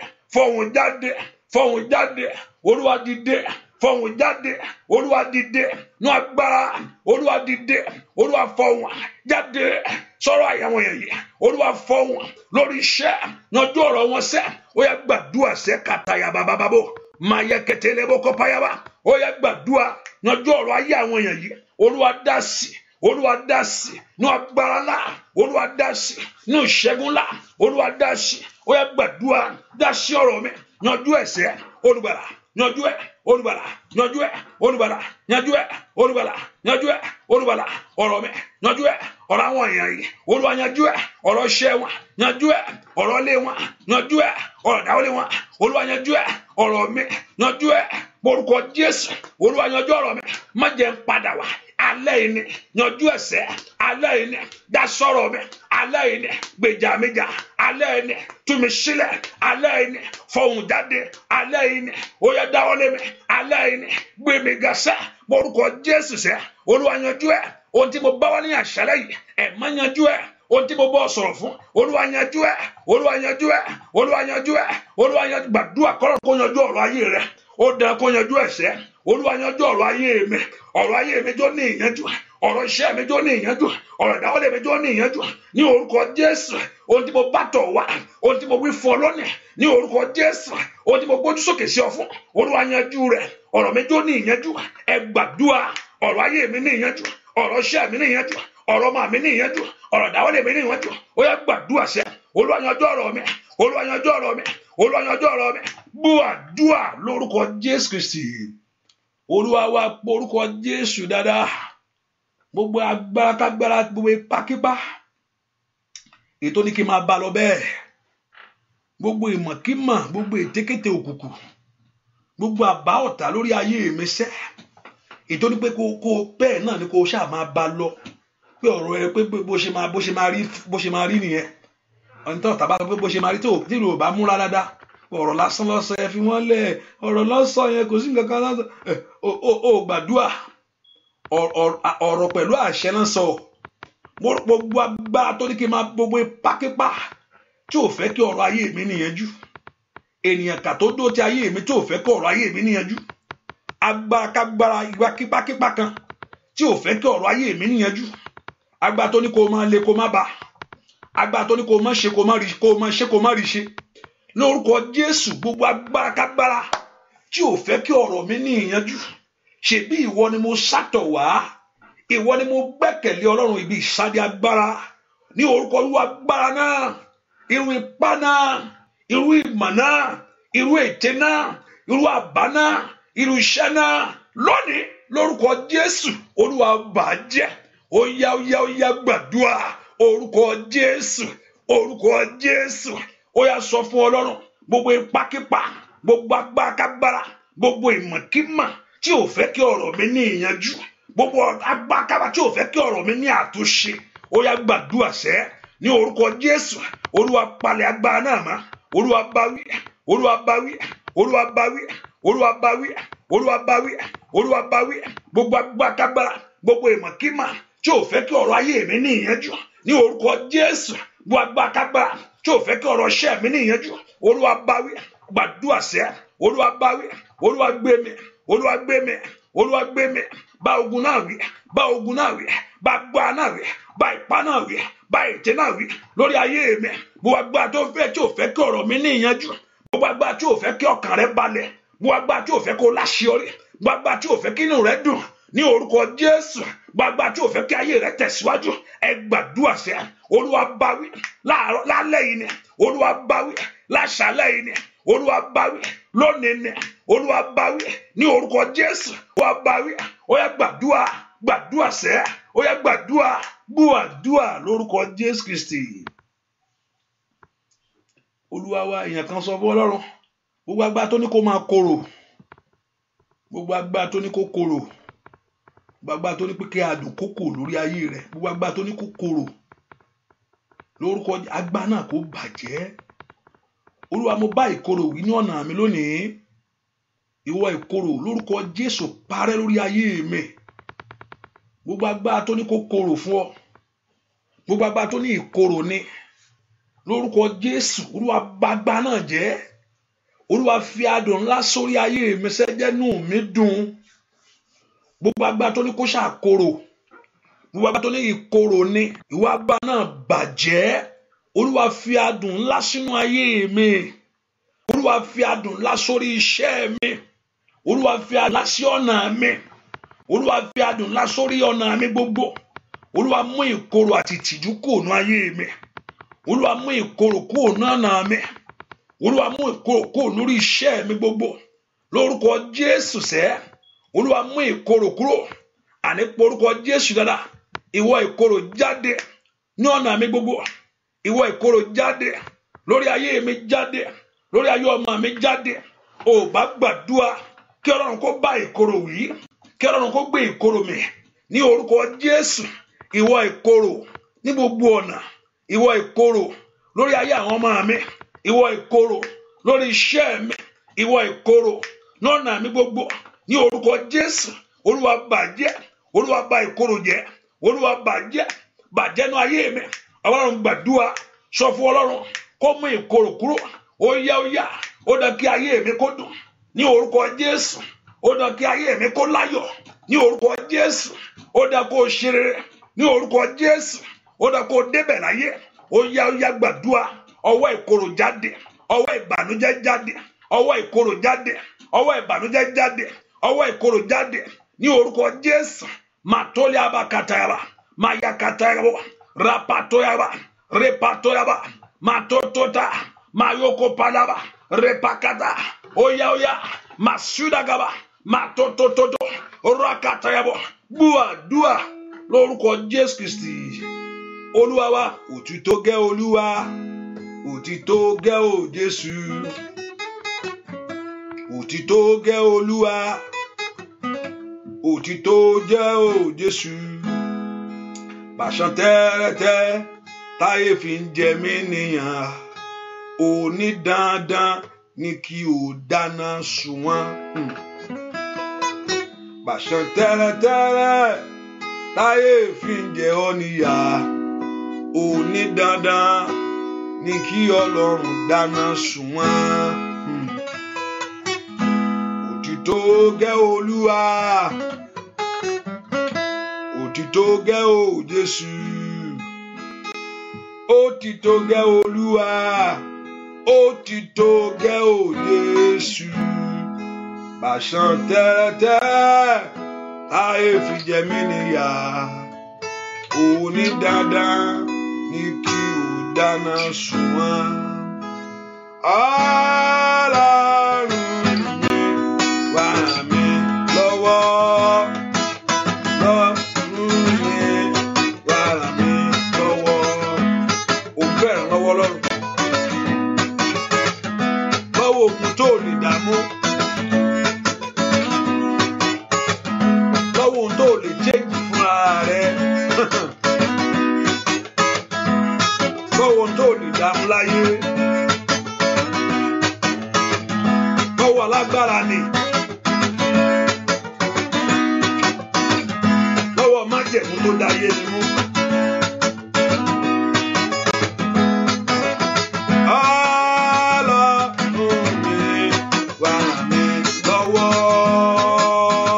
S1: Olúwa dìde fọhùn jáde Olúwa dìde nú agbára Olúwa dìde Olúwa fọhùn jáde sọ̀rọ̀ àyàwọn èyí Olúwa fọhùn lórí iṣẹ́ yanjú ọ̀rọ̀ wọn sẹ́ ó yá gbàdúrà sẹ́ kàtàyà bàbàbàbò máa yẹ kẹtẹlẹ bó kọ payaba ó yá gbàdúrà yanjú ọ̀rọ̀ ayé àwọn èèyàn yìí Olúwa dá sí nú agbára ńlá Olúwa dá sí nú ìṣẹ́gun ńlá Olúwa dá sí ó yá gbàdúrà dá sí ọ̀rọ̀ mi yanjú ẹ̀ṣẹ̀ Olùgbàlà yanjú ẹ̀ Olùgbàlà yanjú ẹ̀ Olùgbàlà yanjú ẹ̀ Olùgbàlà yanjú ẹ̀ Olùgbàlà ọ̀rọ̀ mi yanjú ẹ̀ ọ̀rọ̀ àwọn èèyàn yìí Olúwa yanjú ẹ̀ ọ̀rọ̀ iṣẹ́ wọn yanjú ẹ̀ ọ̀rọ̀ ilé wọn yanjú ẹ̀ ọ̀rọ̀ ìdáwọ́lé wọn Olúwa yanjú ẹ̀ ọ̀rọ̀ mi yanjú ẹ̀ porúkọ Jésù Olúwa yanjú ọ̀rọ̀ mi má jẹ́ ń padà wá alẹ́ yìí ni yanjú ẹ̀ṣẹ̀ alẹ́ yìí ni dá sọ̀rọ̀ mi alẹ́ yìí ni gbèjà mi jà alẹ́ yìí ni tú mi sílẹ̀ alẹ́ yìí ni fọhùn jáde alẹ́ yìí ni ó yá dáwọ́lé mi alẹ́ yìí ni gbé mi ga sẹ́ porúkọ Jésù sẹ́ Olúwa yanjú ẹ̀ ohun tí mo bá wá ní àṣálẹ́ yìí ẹ̀ má yanjú ẹ̀ ohun tí mo bọ́ sọ̀rọ̀ fún Olúwa yanjú ẹ̀ Olúwa yanjú ẹ̀ Olúwa yanjú ẹ̀ Olúwa yanjú gbàdúrà kọ́rọ̀ kó yanjú ọ̀rọ̀ ayé rẹ̀ ó dáa kó yanjú ẹ̀ṣẹ̀ Olúwa yanjú ọ̀rọ̀ ayé mi jó ní ìyanjú ọ̀rọ̀ iṣẹ́ mi jó ní ìyanjú, ọ̀rọ̀ ìdáwọ́lé mi jó ní ìyanjú ní orúkọ Jésù. Ohun tí mo bá tọ̀ wá, ohun tí mo wí fún ọ lónìí ní orúkọ Jésù, ohun tí mo gbójú sókè sí ọ fún, Olúwa yanjú rẹ̀. Ọ̀rọ̀ mi jó ní ìyanjú, ẹ gbàdúrà. Ọ̀rọ̀ ayé mi ní ìyanjú, ọ̀rọ̀ iṣẹ́ mi ní ìyanjú, ọ̀rọ̀ ọmọ mi ní ìyanjú, ọ̀rọ̀ ìdáwọ́lé mi ní ìyanjú. Ó yá gbàdúrà sẹ́, Olúwa yanjú ọ̀rọ̀ mi, Olúwa yanjú ọ̀rọ̀ mi, Olúwa yanjú ọ̀rọ̀ mi. Gbọ́ àdúrà lórúkọ Jésù Kristi. Olúwa wa pọ̀ orúkọ Jésù dáadáa. Gbogbo agbára kágbára, gbogbo ipákípá ètò ní kí n máa bá lọ bẹ́ẹ̀. Gbogbo ìmọ̀kímọ̀, gbogbo ètékété òkùnkùn, gbogbo àbá ọ̀tá lórí ayé mi sẹ́. Ètò ní pé kó bẹ́ẹ̀ náà ni kó ṣáà máa bá lọ. Pé ọ̀rọ̀ ẹ pé bó ṣe máa rí nìyẹn. Ọ̀n tó tàbá pé bó ṣe máa rí tó tí ìlú ò bá múra dáadáa. Ọ̀rọ̀ lásán lọ́sọ̀ ẹ fi wọ́n lẹ̀. Ọ̀rọ̀ lọ́sọ̀ yẹn kò sí nǹkan kan lọ́sọ̀. O gbàdúrà. Ọ̀rọ̀ pẹ̀lú àṣẹ náà sọ. Gbogbo agbára tó ní kí n máa gbogbo ipákípá tí ò fẹ́ kí ọ̀rọ̀ ayé mi níyanjú. Ènìyàn kà tó dó ti ayé mi tí ò fẹ́ kí ọ̀rọ̀ ayé mi níyanjú. Agbára kágbára ìwà kípákípá kan tí ò fẹ́ kí ọ̀rọ̀ ayé mi níyanjú. Agbára tó ní kó máa le kó má ba. Agbára tó ní kó má ṣe kó má rí, kó má ṣe kó má rí ṣe. Lórúkọ Jésù, gbogbo agbára kágbára tí ò fẹ́ kí ọ̀rọ̀ mi níyanjú. Ṣebí ìwọ ni mo sátọ̀ wá. Ìwọ ni mo gbẹ́kẹ̀lé Ọlọ́run ibi ìsádi agbára. Ní orúkọ irú agbára náà, irú ipá náà, irú ìmọ̀ náà, irú ète náà, irú àbá náà, irú iṣẹ́ náà. Lónìí, lórúkọ Jésù, Olúwa bàjẹ́. Ó yá gbàdúrà. Orúkọ Jésù, orúkọ Jésù. Ó yá sọ fún Ọlọ́run gbogbo ipákípá, gbogbo agbára, gbogbo ìmọ̀kímọ̀ tí ò fẹ́ kí ọ̀rọ̀ mi ní ìyanjú, gbogbo agbára tí ò fẹ́ kí ọ̀rọ̀ mi ní àtúnṣe. Ó yá gbàdúrà sẹ́ ní orúkọ Jésù. Olúwa palẹ̀ agbára náà mọ́. Olúwa báwí, Olúwa báwí, Olúwa báwí, Olúwa báwí, Olúwa báwí, Olúwa báwí. Gbogbo agbára, gbogbo ìmọ̀kímọ̀ tí ò fẹ́ kí ọ̀rọ̀ ayé mi ní ìyanjú ní orúkọ Jésù. Gbogbo agbára tí ò fẹ́ kí ọ̀rọ̀ iṣẹ́ mi ní ìyanjú, Olúwa báwí. Gbàdúrà sẹ́, Olúwa báwí, Olúwa gbé mi, Olúwa gbé mi, Olúwa gbé mi. Bá ogun náà wí, bá ogun náà wí, bá agbára náà wí, bá ipá náà wí, bá ète náà wí lórí ayé mi. Gbogbo agbára tó fẹ́ tí ò fẹ́ kí ọ̀rọ̀ mi ní ìyanjú, gbogbo agbára tí ò fẹ́ kí ọkàn rẹ balẹ̀, gbogbo agbára tí ò fẹ́ kó láṣeyọrí, gbogbo agbára tí ò fẹ́ kí inú rẹ dùn ní orúkọ Jésù, gbogbo agbára tí ò fẹ́ kí ayé rẹ tẹ̀síwájú. Ẹ gbàdúrà sẹ́, Olúwa báwí lálẹ́ yìí ni, Olúwa báwí láṣálẹ́ yìí ni, Olúwa báwí lónìí ni, Olúwa báwí ní orúkọ Jésù. Olúwa báwí. Ó yá gbàdúrà sẹ́, ó yá gbàdúrà, gbọ́ àdúrà lórúkọ Jésù Kristi. Olúwa wa, èèyàn kan sọ fún Ọlọ́run, gbogbo agbára tó ní kó máa korò, gbogbo agbára tó ní kó korò, gbogbo agbára tó ní pé kí adùn kókò lórí ayé rẹ̀, gbogbo agbára tó ní kó korò, lórúkọ agbára náà kó bàjẹ́. Olúwa, mo bá ìkorò wí ní ọ̀nà mi lónìí. Ìwọ ìkorò, lórúkọ Jésù parẹ́ lórí ayé mi. Gbogbo agbára tó ní kó korò fún ọ, gbogbo agbára tó ní ìkorò ni, lórúkọ Jésù, Olúwa bà agbára náà jẹ́. Olúwa fi adùn ńlá sórí ayé mi, sẹ́jẹ́nú mi dùn. Gbogbo agbára tó ní kó ṣàkorò, gbogbo agbára tó ní ìkorò ni, ìwà agbára náà bàjẹ́. Olúwa fi adùn ńlá sínú ayé mi. Olúwa fi adùn ńlá sórí iṣẹ́ mi. Olúwa fi adùn ńlá sí ọ̀nà mi. Olúwa fi adùn ńlá sórí ọ̀nà mi gbogbo. Olúwa mú ìkorò àti ìtìjú kúrò ní ayé mi. Olúwa mú ìkorò kúrò ní ọ̀nà mi. Olúwa mú ìkorò kúrò lórí iṣẹ́ mi gbogbo. Lórúkọ Jésù sẹ́, Olúwa mú ìkorò kúrò. Àní porúkọ Jésù dáadáa. Ìwọ ìkorò jáde ní ọ̀nà mi gbogbo. Ìwọ ìkorò jáde lórí ayé mi, jáde lórí ayé ọmọ mi, jáde. Ó bá gbàdúrà kí Ọlọ́run kó bá ìkorò wí, kí Ọlọ́run kó gbé ìkorò mì ní orúkọ Jésù. Ìwọ ìkorò ní gbogbo ọ̀nà, ìwọ ìkorò lórí ayé àwọn ọmọ mi, ìwọ ìkorò lórí iṣẹ́ mi, ìwọ ìkorò lọ́nà mi gbogbo, ní orúkọ Jésù. Olúwa bàjẹ́, Olúwa bá ìkorò jẹ́, Olúwa bàjẹ́ nú ayé mi. Ọlọ́run gbàdúrà, sọ fún Ọlọ́run kó mú ìkorò kúrò. Ó yá, ó dá kí ayé mi kó dùn ní orúkọ Jésù. Ó dá kí ayé mi kó láyọ̀ ní orúkọ Jésù. ó dá kó ṣe rere ní orúkọ Jésù, ó dá kó débẹ̀ láyé. Ó yá gbàdúrà, ọwọ́ ìkorò jáde, ọwọ́ ìbànújẹ́ jáde, ọwọ́ ìkorò jáde, ọwọ́ ìbànújẹ́ jáde, ọwọ́ ìkorò jáde ní orúkọ Jésù. Matoli abakatayaba, mayakatayaba, rapatoyaba, repatoyaba, matotota, mayoko palaba, repakata, oya, masudagaba, matotototo, rakatayabo, dua lórúkọ Jésù Kristi. Olúwa wa, òtítọ́ gẹ́ Olúwa, òtítọ́ gẹ́ o Jésù, òtítọ́ gẹ́ Olúwa, òtítọ́ jẹ́ o Jésù. Pàṣán tẹ́rẹ́tẹ́ táyé fi ń jẹ mí nìyàn, òní dandan ni kí o dáná sun wọ́n. Pàṣán tẹ́rẹ́tẹ́rẹ́ táyé fi ń jẹ ọ́ níyà, òní dandan ni kí Ọlọ́run dáná sun wọ́n. Òtítọ́ gẹ́ Olúwa, òtítọ́ gẹ́ o Jésù, òtítọ́ gẹ́ Olúwa, òtítọ́ gẹ́ o Jésù. Pàṣán tẹ́rẹ́tẹ́ táyé fi jẹ mí níyà, òní dandan ni kí o dáná sun wọ́n. Ọlọ́run mi wá mi lọ́wọ́, Ọlọ́run mi wá mi lọ́wọ́. Ó bẹ̀rẹ̀ lọ́wọ́ lọ́rùn, lọ́wọ́ ogun tó lè dààmú, lọ́wọ́ ohun tó lè jẹ́jì fúnra rẹ̀. Lọ́wọ́ tó lè dààmú láyé, lọ́wọ́ alágbára ni, lọ́wọ́ májẹ̀mú tó dáyé ni mú. Ọlọ́run mi wá mi lọ́wọ́,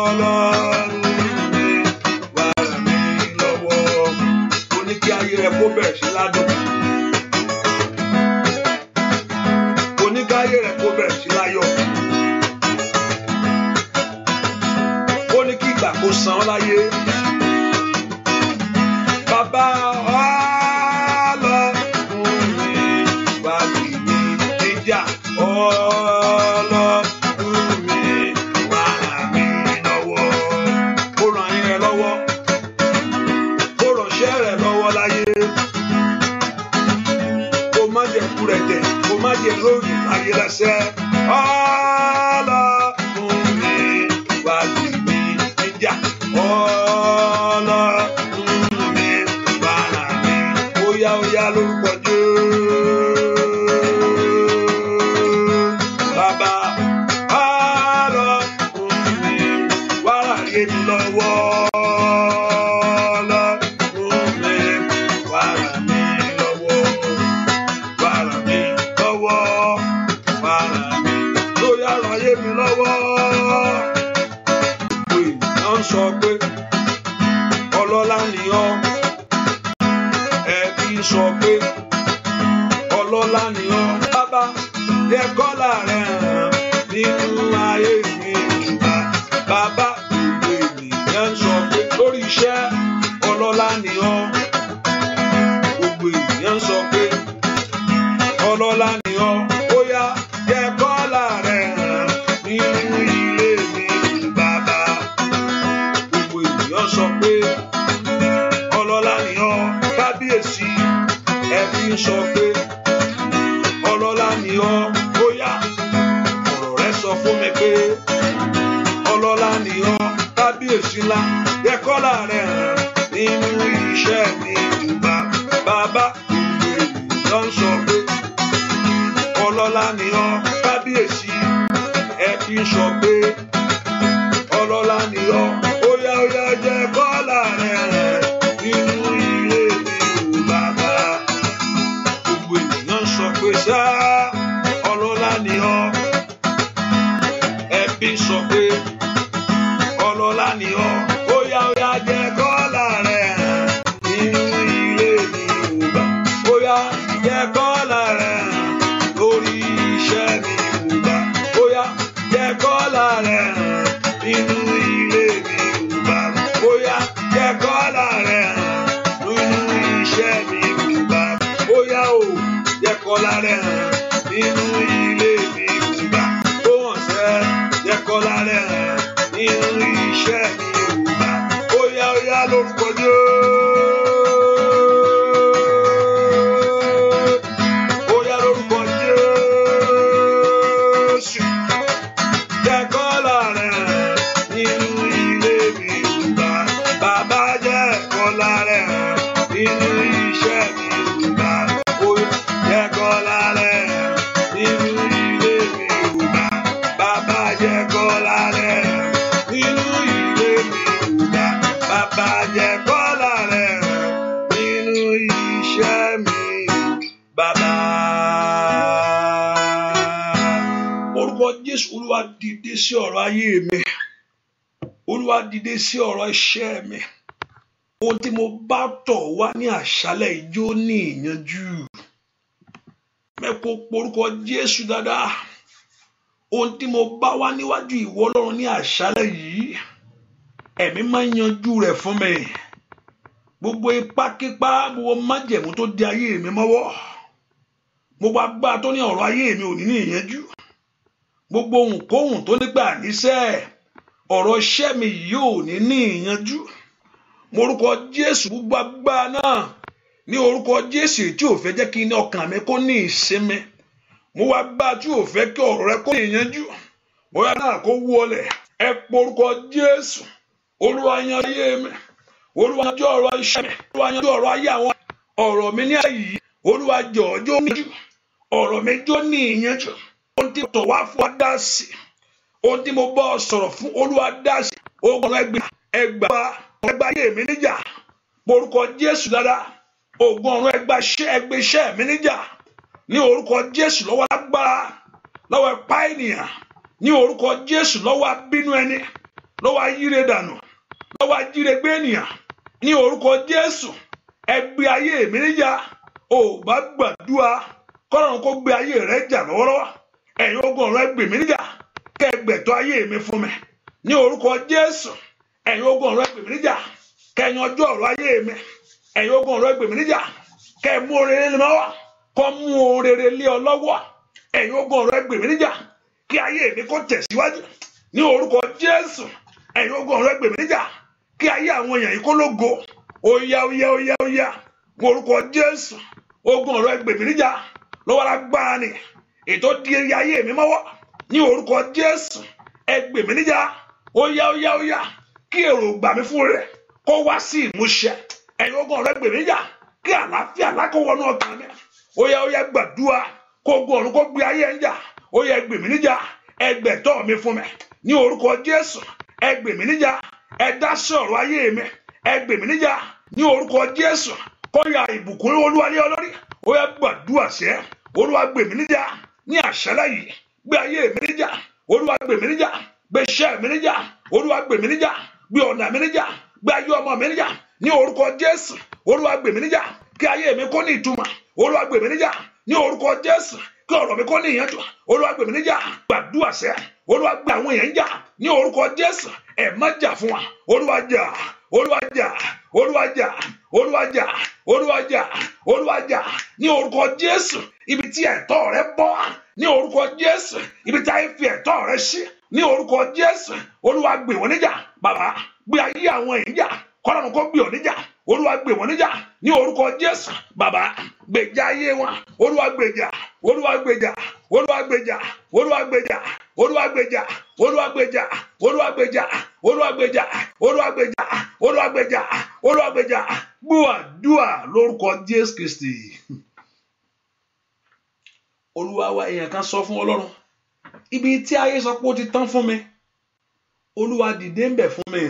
S1: Ọlọ́run mi wá mi lọ́wọ́. Ó ní kí ayé rẹ̀ kó bẹ̀rẹ̀ sí ládùn. Oníkáyé rẹ̀ kó bẹ̀rẹ̀ sí láyọ̀. Ó ní kí ìgbà kó san ọ́ láyé. Bàbá Ọlọ́run mi wá gbè mí níjà, Ọlọ́run mi wá ràn mí lọ́wọ́. Ó ràn yín rẹ̀ lọ́wọ́, ó ránṣẹ́ rẹ̀ lọ́wọ́ láyé. Kó má jẹ́ kú rẹ̀ tẹ̀, kó má jẹ́ lórí ayé lẹ́sẹ̀. Ọlọ́run mi wá gbè mí níjà, Ọlọ́run mi wá ràn mí. Óyá lórúkọ Jésù. Bàbá Ọlọ́run mi wá ràn yé mi lọ́wọ́. Ọlọ́run mi wá ràn mí lọ́wọ́. Wá ràn mí lọ́wọ́. Wá ràn mí lóyá ràn yé mi lọ́wọ́. Ènìyàn ń sọ pé ọlọ́lá ni ọ́, ẹbí sọ pé ọlọ́lá ni ọ́. Bàbá jẹ́ kọ́lá rẹ̀ hàn nínú ayé mi ìgbà. Bàbá gbogbo ènìyàn ń sọ pé lórí iṣẹ́ ọlọ́lá ni ọ́. Gbogbo ènìyàn ń sọ pé ọlọ́lá ni ọ́. Óyá jẹ́ kọ́lá rẹ̀ hàn nínú ilé mi bàbá. Gbogbo ènìyàn sọ pé ọlọ́lá ni ọ́. Kábíyèsí ẹbí sọ pé ọlọ́lá ni ọ́. Óyá ọ̀rọ̀ rẹ̀ sọ fún mi pé ọlọ́lá ni ọ́. Kábíyèsí ńlá jẹ́ kọ́lá rẹ̀ hàn nínú iṣẹ́ mi bàbá. Gbogbo ènìyàn sọ pé ọlọ́lá ni ọ́. Kábíyèsí ẹbí sọ pé ọlọ́lá ni ọ́. Óyá jẹ́ kọ́lá rẹ̀ hàn nínú ilé mi bàbá. Gbogbo ènìyàn sọ pé sá ọlọ́lá ni ọ́. Ẹbí sọ pé ọlọ́lá ni ọ́. Óyá jẹ́ kọ́lá. iṣẹ́ mi ò bá. Bóyá jẹ́ kọ́lá rẹ̀ hàn nínú ilé mi ò bá. Bóyá jẹ́ kọ́lá rẹ̀ hàn nínú iṣẹ́ mi ò bá. Bóyá o jẹ́ kọ́lá rẹ̀ hàn nínú ilé mi ò bá. Ó hàn sẹ́ jẹ́ kọ́lá rẹ̀ hàn nínú iṣẹ́ mi ò bá. Bóyá ó yá lórúkọ Jésù. Olúwa dìde sí ọ̀rọ̀ ayé mi. Olúwa dìde sí ọ̀rọ̀ iṣẹ́ mi. Ohun tí mo bá tọ̀ wá ní àṣálẹ̀ ijó ní ìyanjú. Mẹ́kò porúkọ Jésù dáadáa. Ohun tí mo bá wá níwájú ìwọ Ọlọ́run ní àṣálẹ̀ yìí, ẹ̀mí máa ń yanjú rẹ̀ fún mi. Gbogbo ipákípá, gbogbo májẹ̀mú tó di ayé mi mọ́wọ́. Gbogbo agbára tó ní ọ̀rọ̀ ayé mi ò ní ìyanjú. Gbogbo ohunkóhun tó nígbà níṣẹ́ ọ̀rọ̀ iṣẹ́ mi yóò ní ìyanjú. Mo orúkọ Jésù gbogbo agbára náà ní orúkọ Jésù tí ò fẹ́ jẹ́ kí ní ọkàn mi kó ní ìsinmi. Mo wá gbá tí ò fẹ́ kí ọ̀rọ̀ rẹ kó ní ìyanjú. Mo yá náà kó wọlẹ̀. Ẹ pọ orúkọ Jésù. Olúwa yan ayé mi. Olúwa yanjú ọ̀rọ̀ iṣẹ́ mi. Olúwa yanjú ọ̀rọ̀ ayé àwọn ọ̀rọ̀ mi ní ayé yìí. Olúwa jọ̀ọ́ jó ní ìyanjú. Ọ̀rọ̀ mi jó ní ìyanjú. Ohun tí mo tọ̀ wá fún wa dá sí. Ohun tí mo bọ́ sọ̀rọ̀ fún Olúwa dá sí. Ogun ẹgbà ayé mi níjà. Orúkọ Jésù dáadáa. Ogun ọ̀run ẹgbẹ́ iṣẹ́ mi níjà. Ní orúkọ Jésù lọ́wọ́ agbára. Lọ́wọ́ ẹ̀pá ènìyàn. Ní orúkọ Jésù lọ́wọ́ abínú ẹni. Lọ́wọ́ ayíre dànù. Lọ́wọ́ ajíre gbé ènìyàn. Ní orúkọ Jésù ẹgbẹ́ ayé mi níjà. Ò bá gbàdúrà kọ́lọ́run kó gbé ayé rẹ̀ jà lọ́wọ́lọ́wọ́. Ẹ̀yin ogun ọ̀run ẹgbẹ́ mi níjà. Kẹ́gbẹ̀tọ́ ayé mi fún mi. Ní orúkọ Jésù ẹ̀yin ogun ọ̀run ẹgbẹ́ mi níjà. Kẹ́yan ọjọ́ ọ̀rọ̀ ayé mi. Ẹ̀yin ogun ọ̀run ẹgbẹ́ mi níjà. Kẹ́ mú orere lé lọ́wọ́. Kọ́ mú orere lé ọ lọ́wọ́. Ẹ̀yin ogun ọ̀run ẹgbẹ́ mi níjà. Kí ayé mi kó tẹ̀síwájú. Ní orúkọ Jésù ẹ̀yin ogun ọ̀run ẹgbẹ́ mi níjà. Kí ayé àwọn èèyàn yìí kó lógo. Óyá. Ní orúkọ Jésù ogun ọ̀run ẹgbẹ́ mi níjà. Lọ́wọ́ lágbára ni ètò di ayé mi mọ́wọ́. Ní orúkọ Jésù ẹgbẹ́ mi níjà. Óyá. Kí èròǹgbà mi fún rẹ̀ kó wá sí ìmúṣẹ. Ẹ̀yin ogun ọ̀run ẹgbẹ́ mi níjà. Kí àlàáfíà lákòwọ́nú ọkàn mi. Óyá gbàdúrà kó ogun ọ̀run kó gbé ayé ń jà. Óyá ẹgbẹ́ mi níjà. Ẹgbẹ̀tọ́ mi fún mi. Ní orúkọ Jésù ẹgbẹ́ mi níjà. Ẹ dá sí ọ̀rọ̀ ayé mi. Ẹgbẹ́ mi níjà. Ní orúkọ Jésù kó ya ìbùkún Olúwa lé ọ lórí. Óyá gbàdúrà sẹ́. Olúwa gbé mi níjà. Ní àṣálẹ́ yìí gbé ayé mi níjà. Olúwa gbé mi níjà. Gbé iṣẹ́ mi níjà. Olúwa gbé mi níjà. Gbé ọ̀nà mi níjà. Gbé ayé ọmọ mi níjà. Ní orúkọ Jésù Olúwa gbé mi níjà. Kí ayé mi kó ní ìtumọ̀. Olúwa gbé mi níjà. Ní orúkọ Jésù kí ọ̀rọ̀ mi kó ní ìyanjú. Olúwa gbé mi níjà. Gbàdúrà sẹ́. Olúwa gbé àwọn èèyàn jà. Ní orúkọ Jésù ẹ má jà fún wa. Olúwa jà. Ní orúkọ Jésù ibi tí ẹ̀tọ́ rẹ bọ́. Ní orúkọ Jésù ibi tí ayé fi ẹ̀tọ́ rẹ sí. Ní orúkọ Jésù Olúwa gbé wọn níjà. Bàbá gbé ayé àwọn èèyàn jà. Kọ́lọ́run kó gbé ọ níjà. Olúwa gbé wọn níjà. Ní orúkọ Jésù bàbá gbèjà ayé wọn. Olúwa gbèjà. Gbúàdúà lórúkọ Jésù Kristi. Olúwa wa èèyàn kan sọ fún Ọlọ́run. Ibi tí ayé sọ pé ó ti tán fún mi. Olúwa dìde ń bẹ̀ fún mi.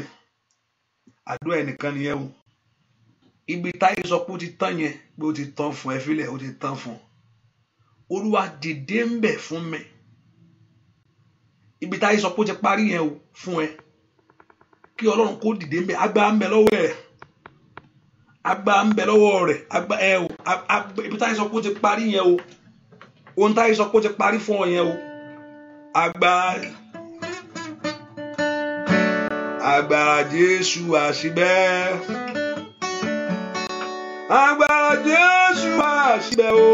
S1: Àdúrà ẹnìkan nìyẹn o. Ibi táyé sọ pé ó ti tán yẹn pé ó ti tán fún ẹ fílẹ̀ ó ti tán fún. Olúwa dìde ń bẹ̀ fún mi. Ibi táyé sọ pé ó ti parí yẹn o fún ẹ. Kí Ọlọ́run kó dìde ń bẹ̀. Agbára ń bẹ lọ́wọ́ ẹ̀. Agbára ń bẹ lọ́wọ́ rẹ̀. Ibi táyé sọ pé ó ti parí yẹn o. ohun táyé sọ pé ó ti parí fún ọ yẹn o. Agbára Jésù wá síbẹ̀. Agbára Jésù wá síbẹ̀ o.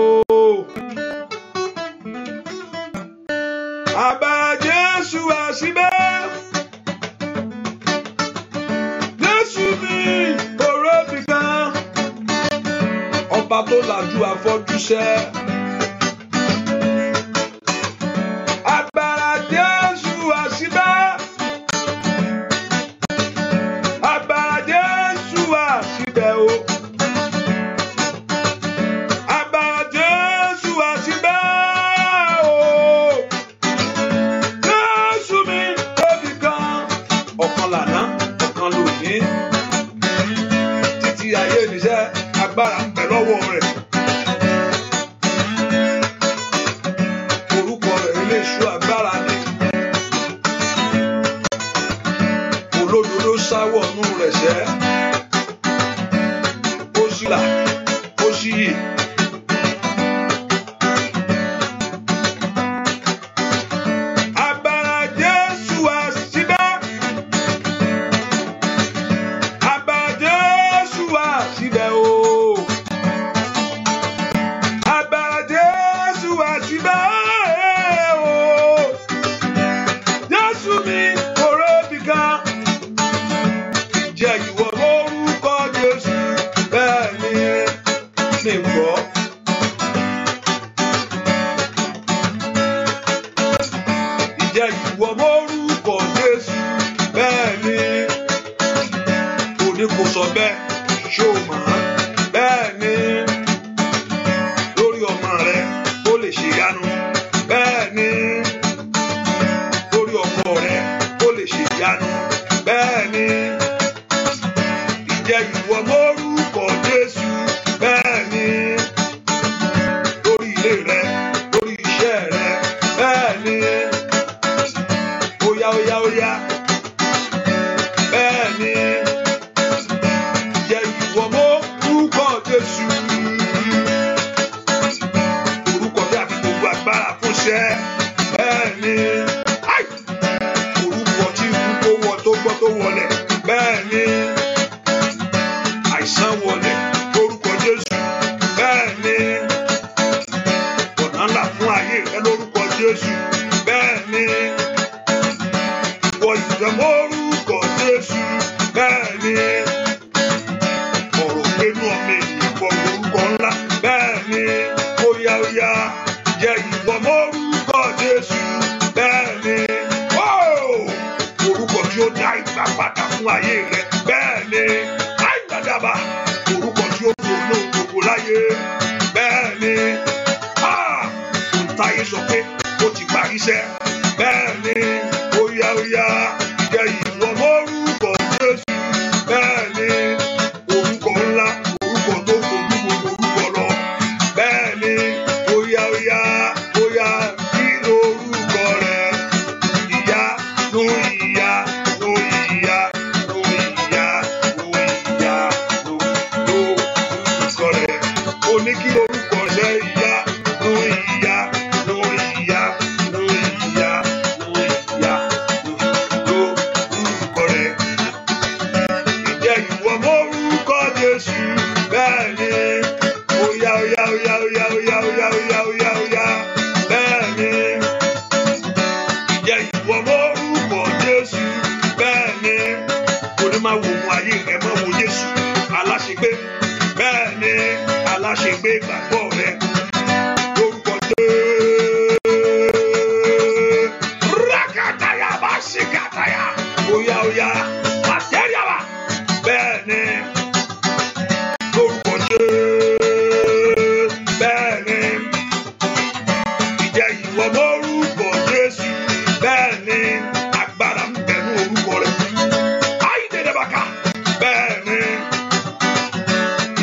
S1: Agbára Jésù wá síbẹ̀. Jésù mi ọ̀rọ̀ mi kan. Ọba tó làjú afọ́jú sẹ́. Agbára Jésù wá síbẹ̀. Agbára Jésù wá síbẹ̀ o. Agbára Jésù wá síbẹ̀ o. Jésù mi tóbi kan. Ọ̀kan lànà, ọ̀kan lónìí. Títí ayé níṣẹ́ agbára ń bẹ lọ́wọ́ rẹ̀. Orúkọ rẹ̀ Eléṣù agbára ni. Olódodo sáwọ̀ nù rẹ̀ sẹ́. Ó sì là, ó sì yè. Agbára Jésù wá síbẹ̀. Agbára Jésù wá síbẹ̀ o. Agbára Jésù wá síbẹ̀ o. Jésù mi kòró bì kan. Jẹ́ ìwọ lórúkọ Jésù bẹ́ẹ̀ ni gbọ́. Ìjẹ́ ìwọ lórúkọ Jésù bẹ́ẹ̀ ni. Òní kò sọ bẹ́ẹ̀ ṣó mọ̀ ọ́n bẹ́ẹ̀ ni. Lórí ọmọ rẹ ó lè ṣe ìyanu bẹ́ẹ̀ ni. Lórí ọkọ rẹ ó lè ṣe ìyanu bẹ́ẹ̀ ni. Ìjẹ́ ìwọ lórúkọ Jésù bẹ́ẹ̀ ni. Lórí ilé rẹ, lórí iṣẹ́ rẹ bẹ́ẹ̀ ni. Óyá óyá óyá bẹ́ẹ̀ ni. Ìjẹ́ ìwọ lórúkọ Jésù. Orúkọ tí a fi gbogbo agbára fún ṣẹ bẹ́ẹ̀ ni. Orúkọ tí ikú tó wọ tó gbọ́ tó wọlẹ̀ bẹ́ẹ̀ ni. Àìsàn wọlé lórúkọ Jésù bẹ́ẹ̀ ni. Ọ̀nà ńlá fún ayé rẹ lórúkọ Jésù bẹ́ẹ̀ ni. Ìwọ ìjọ lórúkọ Jésù bẹ́ẹ̀ ni. Ọ̀rọ̀ gbénú ọmọ ènìyàn pọ̀ lórúkọ ńlá bẹ́ẹ̀ ni. Óyá óyá jẹ́ ìwọ lórúkọ Jésù bẹ́ẹ̀ ni. Orúkọ tí ó dá ìgbà padà fún ayé rẹ bẹ́ẹ̀ ni. Àìgbàdàbà orúkọ tí ó fi olóhùn gbogbo láyé bẹ́ẹ̀ ni. Táyé sọ pé ó ti parí iṣẹ́ bẹ́ẹ̀ ni. Óyá óyá jẹ́ ìwọ lórúkọ Jésù bẹ́ẹ̀ ni. Orúkọ ńlá, orúkọ tó fojú gbogbo orúkọ lọ bẹ́ẹ̀ ni. Óyá óyá óyá kí lórúkọ rẹ. Ìyá ló ìyá ló ìyá ló ìyá ló ìyá lórúkọ rẹ. Ó ní kí lórúkọ rẹ ìyá ló ìyá ló ìyá ló ìyá ló ìyá lórúkọ rẹ. Ìjẹ́ ìwọ lórúkọ Jésù bẹ́ẹ̀ ni. Óyá óyá óyá óyá óyá óyá óyá óyá óyá bẹ́ẹ̀ ni. Ìjẹ́ ìwọ lórúkọ Jésù bẹ́ẹ̀ ni. Kò ní máa wo ohun ayé rẹ mọ́ wo Jésù aláṣepé bẹ́ẹ̀ ni. Aláṣepé ìgbàgbọ́ rẹ lórúkọ Jésù. Rákàtàyà bá ṣìkàtàyà. Óyá óyá màtẹ́rìàwá bẹ́ẹ̀ ni. Lórúkọ Jésù bẹ́ẹ̀ ni. Ìjẹ́ ìwọ lórúkọ Jésù bẹ́ẹ̀ ni. Agbára ń bẹ ní orúkọ rẹ. Àìdèdèbàkà bẹ́ẹ̀ ni.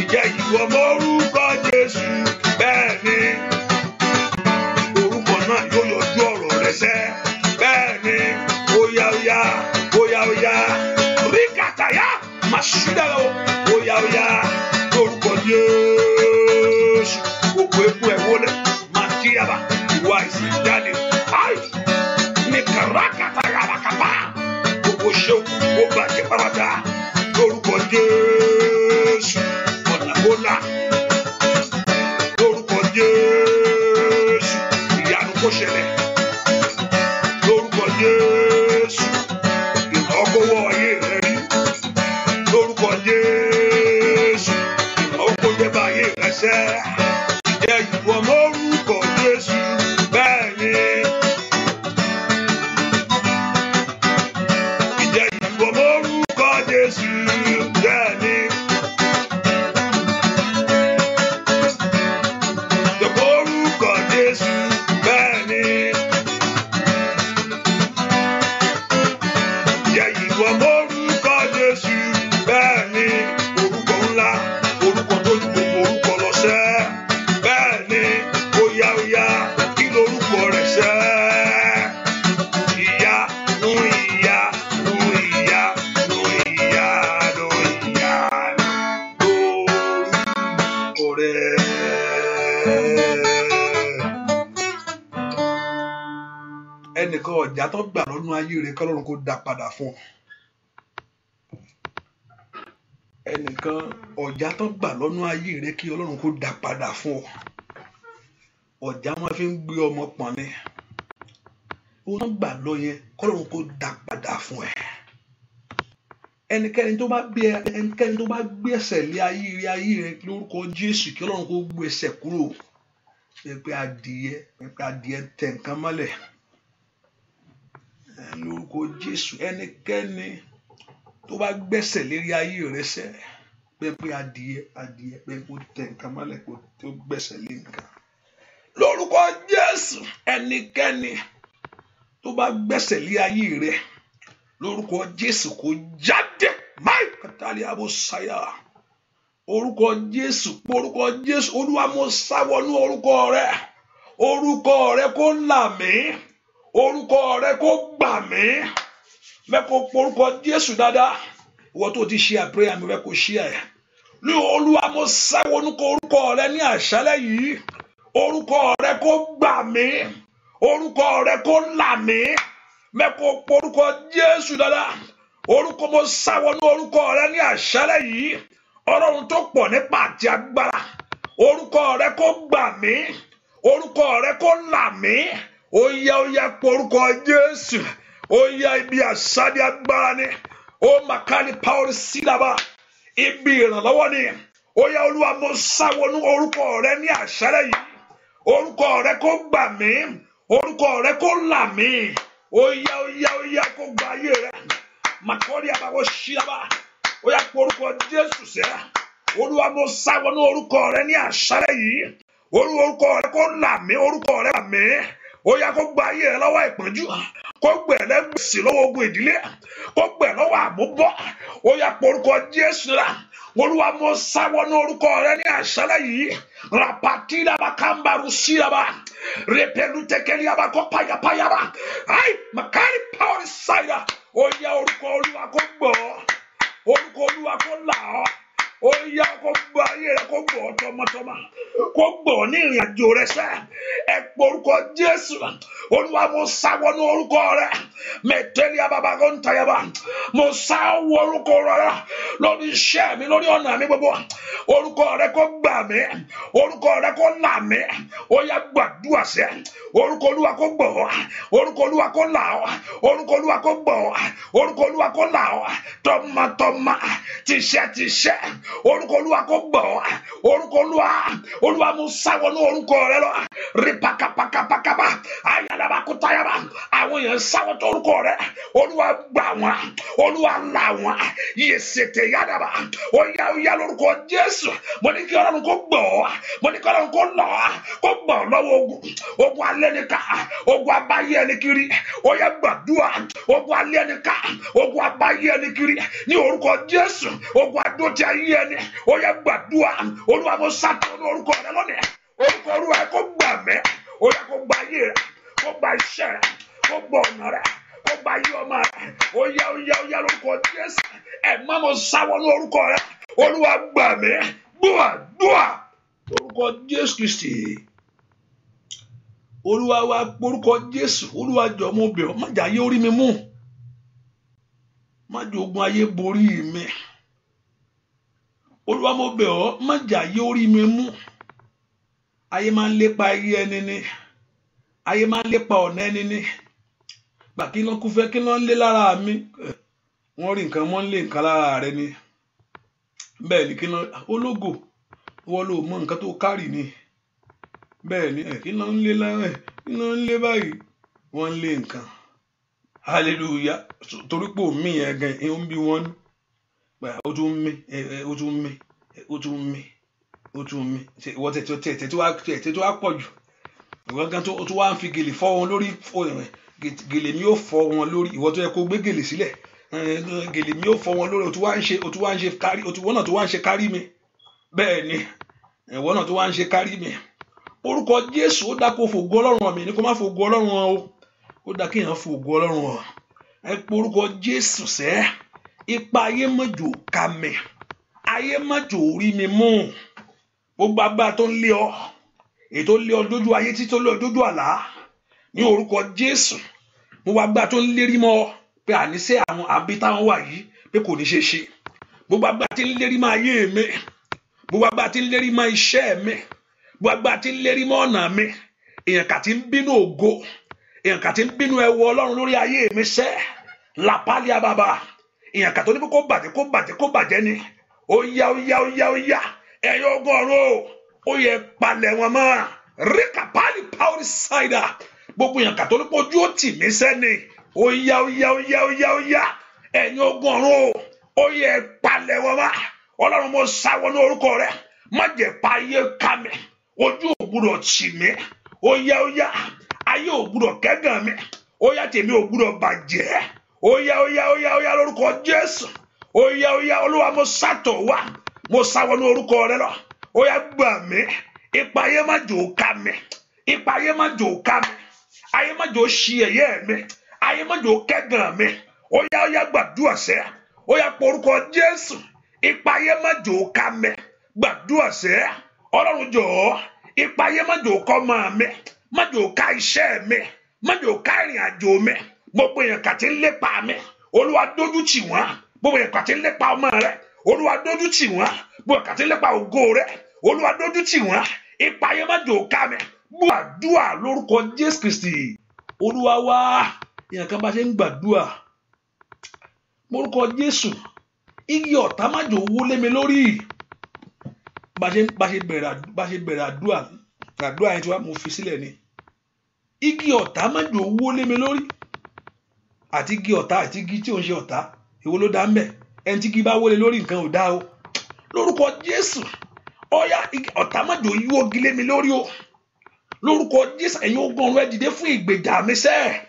S1: Ìjẹ́ ìwọ lórúkọ Jésù bẹ́ẹ̀ ni. Orúkọ náà yóò yọjú ọ̀rọ̀ rẹ sẹ́ bẹ́ẹ̀ ni. Óyá óyá óyá óyá ríkàtàyà màṣídàlọ́. Óyá óyá lórúkọ Jésù. Gbogbo eku ẹ̀ wọlé màtíyàbá. jáde. Ai ní kàràkàtà yàrá kàpá. Gbogbo ṣe ó bàjẹ́ pàrọ̀dà. Lórúkọ Jésù ọ̀nà kó là. Lórúkọ Jésù ìyanu kó ṣẹlẹ̀. Lórúkọ Jésù ìrànlọ́wọ́ ayé rẹ rí. Lórúkọ Jésù ìrànlọ́wọ́ jẹ́ bá ayé rẹ ṣẹ́. Ìjẹ́ ìwọ lórúkọ Jésù bẹ́ẹ̀ ni. Ìjẹ́ ìwọ lórúkọ Jésù bẹ́ẹ̀ ni. Lórúkọ Jésù bẹ́ẹ̀ ni. Ìjẹ́ ìwọ lórúkọ Jésù bẹ́ẹ̀ ni. Orúkọ ńlá, orúkọ tó ju gbogbo orúkọ lọ sẹ́. Bẹ́ẹ̀ ni, óyá óyá, kí lorúkọ rẹ̀ sẹ́? Ìyá, nú ìyá, nú ìyá, nú ìyá, nú ìyá, lórúkọ rẹ̀. Ẹnìkan ọjà tó gbà lọ́nà ayé rẹ̀ kọ́lọ́run kó dá padà fún ọ. Ẹnìkan ọjà tó gbà lọ́nà ayé rẹ̀ kí Ọlọ́run kó dá padà fún ọ. Ọjà wọn fi ń gbé ọmọ pọ̀n ni. Wọ́n gbà lọ yẹn kọ́lọ́run kó dá padà fún ẹ. Ẹnikẹ́ni tó bá gbé ẹsẹ̀ lé ayé rẹ̀ lórúkọ Jésù kí Ọlọ́run kó gbé ẹsẹ̀ kúrò. Pé adìẹ tẹ nǹkan mọ́lẹ̀. Lórúkọ Jésù ẹnikẹ́ni tó bá gbẹ́sẹ̀ lérí ayé rẹ̀ sẹ́ pé adìẹ pé kó tẹ nǹkan mọ́lẹ̀ kó tó gbẹ́sẹ̀ lé nǹkan. Lórúkọ Jésù ẹnikẹ́ni tó bá gbẹ́sẹ̀ lé ayé rẹ̀ lórúkọ Jésù kó jáde. Máì kàtàlí àbòsáyà. Orúkọ Jésù Olúwa mo sá wọnú orúkọ rẹ̀. Orúkọ rẹ̀ kó là mí. Orúkọ rẹ̀ kó gbà mí. Mẹ́kọ̀ọ́ porúkọ Jésù dáadáa. Ìwọ tó ti ṣe àpẹẹrẹ mi fẹ́ kó ṣe ẹ̀. Ní Olúwa mo sá wọnú orúkọ rẹ̀ ní àṣálẹ́ yìí. Orúkọ rẹ̀ kó gbà mí. Orúkọ rẹ̀ kó là mí. Mẹ́kọ̀ọ́ porúkọ Jésù dáadáa. Orúkọ mo sá wọnú orúkọ rẹ̀ ní àṣálẹ́ yìí. Ọlọ́run tó pọ̀ nípa àti agbára. Orúkọ rẹ̀ kó gbà mí. Orúkọ rẹ̀ kó là mí. Ó yá porúkọ Jésù. Ó yá ibi àṣàdì agbára ni. Ó màkàlì Paul sílàbà. Ibi ìrànlọ́wọ́ ni. Ó yá Olúwa mo sá wọnú orúkọ rẹ̀ ní àṣálẹ́ yìí. Orúkọ rẹ̀ kó gbà mí. Orúkọ rẹ̀ kó là mí. Ó yá kó gba ayé rẹ̀. Màkọ́lì àbáwọ̀ sílàbà. Ó yá porúkọ Jésù sẹ́. Olúwa mo sá wọnú orúkọ rẹ̀ ní àṣálẹ́ yìí. Orúkọ rẹ̀ kó là mí. Orúkọ rẹ̀ là mí. Ó yá kó gba ayé rẹ̀ lọ́wọ́ ìpọ́njú. Kó gbẹ̀ lẹ́gbẹ̀sì lọ́wọ́ ogun ìdílé. Kó gbẹ̀ lọ́wọ́ àmúbọ́. Ó yá porúkọ Jésù rà. Olúwa mo sá wọnú orúkọ rẹ̀ ní àṣálẹ́ yìí. Rapatila bakambaru sílaba. Repelu tekeli abako payapayaba. Ai makari power side. Ó yá orúkọ Olúwa kó gbọ́. Orúkọ Olúwa kó là ọ́. Ó yá kó gbọ́ ayé rẹ̀ kó gbọ́ tọmọtọmọ. Kó gbọ́ ní ìrìn àjò rẹ̀ sẹ́. Ẹ porúkọ Jésù. Olúwa mo sá wọnú orúkọ rẹ̀. Mẹ̀tẹ́lì ababagọ́ ń tayaba. Mo sá wọ orúkọ rẹ̀ lórí iṣẹ́ mi lórí ọ̀nà mi gbogbo. Orúkọ rẹ̀ kó gbà mí. Orúkọ rẹ̀ kó là mí. Ó yá gbàdúrà sẹ́. Orúkọ Olúwa kó gbọ́. Orúkọ Olúwa kó là ọ́. Orúkọ Olúwa kó gbọ́. Orúkọ Olúwa kó là ọ́. Tọmọtọmọ tìṣẹ́. Orúkọ Olúwa kó gbọ́. Orúkọ Olúwa mo sá wọnú orúkọ rẹ̀ lọ. Ripakapakapakaba. Ayalabakutayaba. Àwọn èèyàn sáwọ́ tó orúkọ rẹ̀. Olúwa gbà wọ́n. Olúwa là wọ́n. Yèsètè yádàbà. Ó yá lórúkọ Jésù. Mo ní kí Ọlọ́run kó gbọ́. Mo ní kí Ọlọ́run kó lọ. Kó gbọ́ lọ́wọ́ ogun. Ogun alẹ́ ni ká. Ogun abáyé ẹni kiri. Ó yá gbàdúrà. Ogun alẹ́ ni ká. Ogun abáyé ẹni kiri. Ní orúkọ Jésù. Ogun adóti ayé ẹni. Ó yá gbàdúrà. Olúwa mo sátọ̀ ní orúkọ rẹ̀ lónìí. Orúkọ Olúwa kó gbà mí. Ó yá kó gba ayé rẹ̀. Kó gba iṣẹ́ rẹ̀. Kó gba ọ̀nà rẹ̀. Kó gba ayé ọmọ rẹ̀. Ó yá lórúkọ Jésù. Ẹ má mo sáwọ́ ní orúkọ rẹ̀. Olúwa gbà mí. Dúà. Orúkọ Jésù Kristi. Olúwa wa porúkọ Jésù. Olúwa jọ̀ọ́ mo bẹ̀ ọ́, má jẹ́ ayé orí mi mú, má jẹ́ ogun ayé borí mi. Olúwa mo bẹ̀ ọ́, má jẹ́ ayé orí mi mú. Ayé máa ń lépa ayé ẹni ni, ayé máa ń lépa ọ̀nà ẹni ni. Gbà kí ló kú fẹ́, kí ló ń lé lára mi? Wọ́n rí nǹkan, wọ́n ń lé nǹkan lára rẹ ni. Bẹ́ẹ̀ ni, kí ló ológo wọ́n ló mọ nǹkan tó kárì ni. Bẹ́ẹ̀ ni, kí ló ń lé lára ẹ̀, kí ló ń lé báyìí? Wọ́n ń lé nǹkan. Hallelujah. Torí pé òmí yẹn gan ẹ̀ ń bí wọ́n. Ó tún mí, ó tún mí, ó tún mí, ó tún mí. Wọ́n tẹ̀ tí wá pọ̀ jù. Ìwọ́n gan tó wá ń fi gèlè fọ́ wọn lórí. Gèlè mi ò fọ́ wọn lórí. Ìwọ tó yẹ kó gbé gèlè sílẹ̀. Gèlè mi ò fọ́ wọn lórí. O tún wá ń ṣe kárí. Wọ́n náà tó wá ń ṣe kárí mi. Bẹ́ẹ̀ ni, ìwọ náà tó wá ń ṣe kárí mi. Orúkọ Jésù, ó dá kó fògo Ọlọ́run mi ní kó má fògo Ọlọ́run o. Ó dá kí èèyàn fògo Ọlọ́run o. Ẹ pe orúkọ Jésù sẹ́. Ipa ayé mọ́jò ká mi. Ayé mọ́jò orí mi mú. Gbogbo agbára tó ń lé ọ. Èyí tó lé ọ lójú ayé tí tó lé ọ lójú àlá. Ní orúkọ Jésù. Gbogbo agbára tó ń lérí mọ́ ọ. Pé àníṣe àwọn àbí táwọn wà yìí pé kò ní ṣe ṣe. Gbogbo agbára tí ń lérí mọ́ ayé mi. Gbogbo agbára tí ń lérí mọ́ iṣẹ́ mi. Gbogbo agbára tí ń lérí mọ́ ọ̀nà mi. Èèyàn kà tí ń bínú ògo. Èèyàn kà tí ń bínú ẹwọ Ọlọ́run lórí ayé mi sẹ́. Làpálíà bàbá. Èèyàn kà tó ní pé kó bàjẹ́ ni. Ó yá. Ẹ̀yin ogun ọ̀run o. Ó yẹ palẹ̀ wọn mọ́. Ríkàpálì pàwọ́rì ṣáìdà. Gbogbo èèyàn kà tó ní pé ojú ó tì mí sẹ́ni. Ó yá. Ẹ̀yin ogun ọ̀run o. Ó yẹ palẹ̀ wọn mọ́. Ọlọ́run mo sá wọnú orúkọ rẹ. Má jẹ́ pa ayé ká mi. Ojú ò gbúdọ̀ tì mí. Ó yá. Ayé ò gbúdọ̀ kẹ́gàn mi. Ó yá, tèmi ò gbúdọ̀ bàjẹ́. Ó yá lórúkọ Jésù. Ó yá Olúwa mo sátọ̀ wá. Mo sá wọnú orúkọ rẹ lọ. Ó yá gbà mí. Ipa ayé má jò ká mi. Ipa ayé má jò ká mi. Ayé má jò ṣi ẹ̀yẹ́ mi. Ayé má jò kẹ́gàn mi. Ó yá gbàdúrà sẹ́. Ó yá porúkọ Jésù. Ipa ayé má jò ká mi. Gbàdúrà sẹ́. Ọlọ́run jọ̀ọ́. Ipa ayé má jò kọ́ máa mi. Má jò ká iṣẹ́ mi. Má jò ká ìrìn àjò mi. Gbogbo èèyàn kà tí ń lépa mi. Olúwa dójú tì wọ́n. Gbogbo èèyàn kà tí ń lépa ọmọ rẹ. Olúwa dójú tì wọ́n. Gbogbo èèyàn kà tí ń lépa ògo rẹ. Olúwa dójú tì wọ́n. Ipa ayé má jò ká mi. Gbàdúrà lórúkọ Jésù Kristi. Olúwa wá. Èèyàn kan bá ṣe ń gbàdúrà. Lórúkọ Jésù. Igi ọ̀tá má jò wó lé mi lórí. Bá ṣe bẹ̀rẹ̀ àdúrà. Àdúrà yẹn tí wá mo fi sílẹ̀ ni. Igi ọ̀tá má jò wó lé mi lórí. Àti igi ọ̀tá àti igi tí ò ń ṣe ọ̀tá. Èwo ló dá ń bẹ̀? Ẹni tí igi bá wọlé lórí nǹkan ò dá o. Lórúkọ Jésù. Ọ̀yá ọ̀tá má jò yíwó igi lé mi lórí o. Lórúkọ Jésù. Ẹ̀yin ogun ọ̀run ẹ dìde fún ìgbèjà mi sẹ́.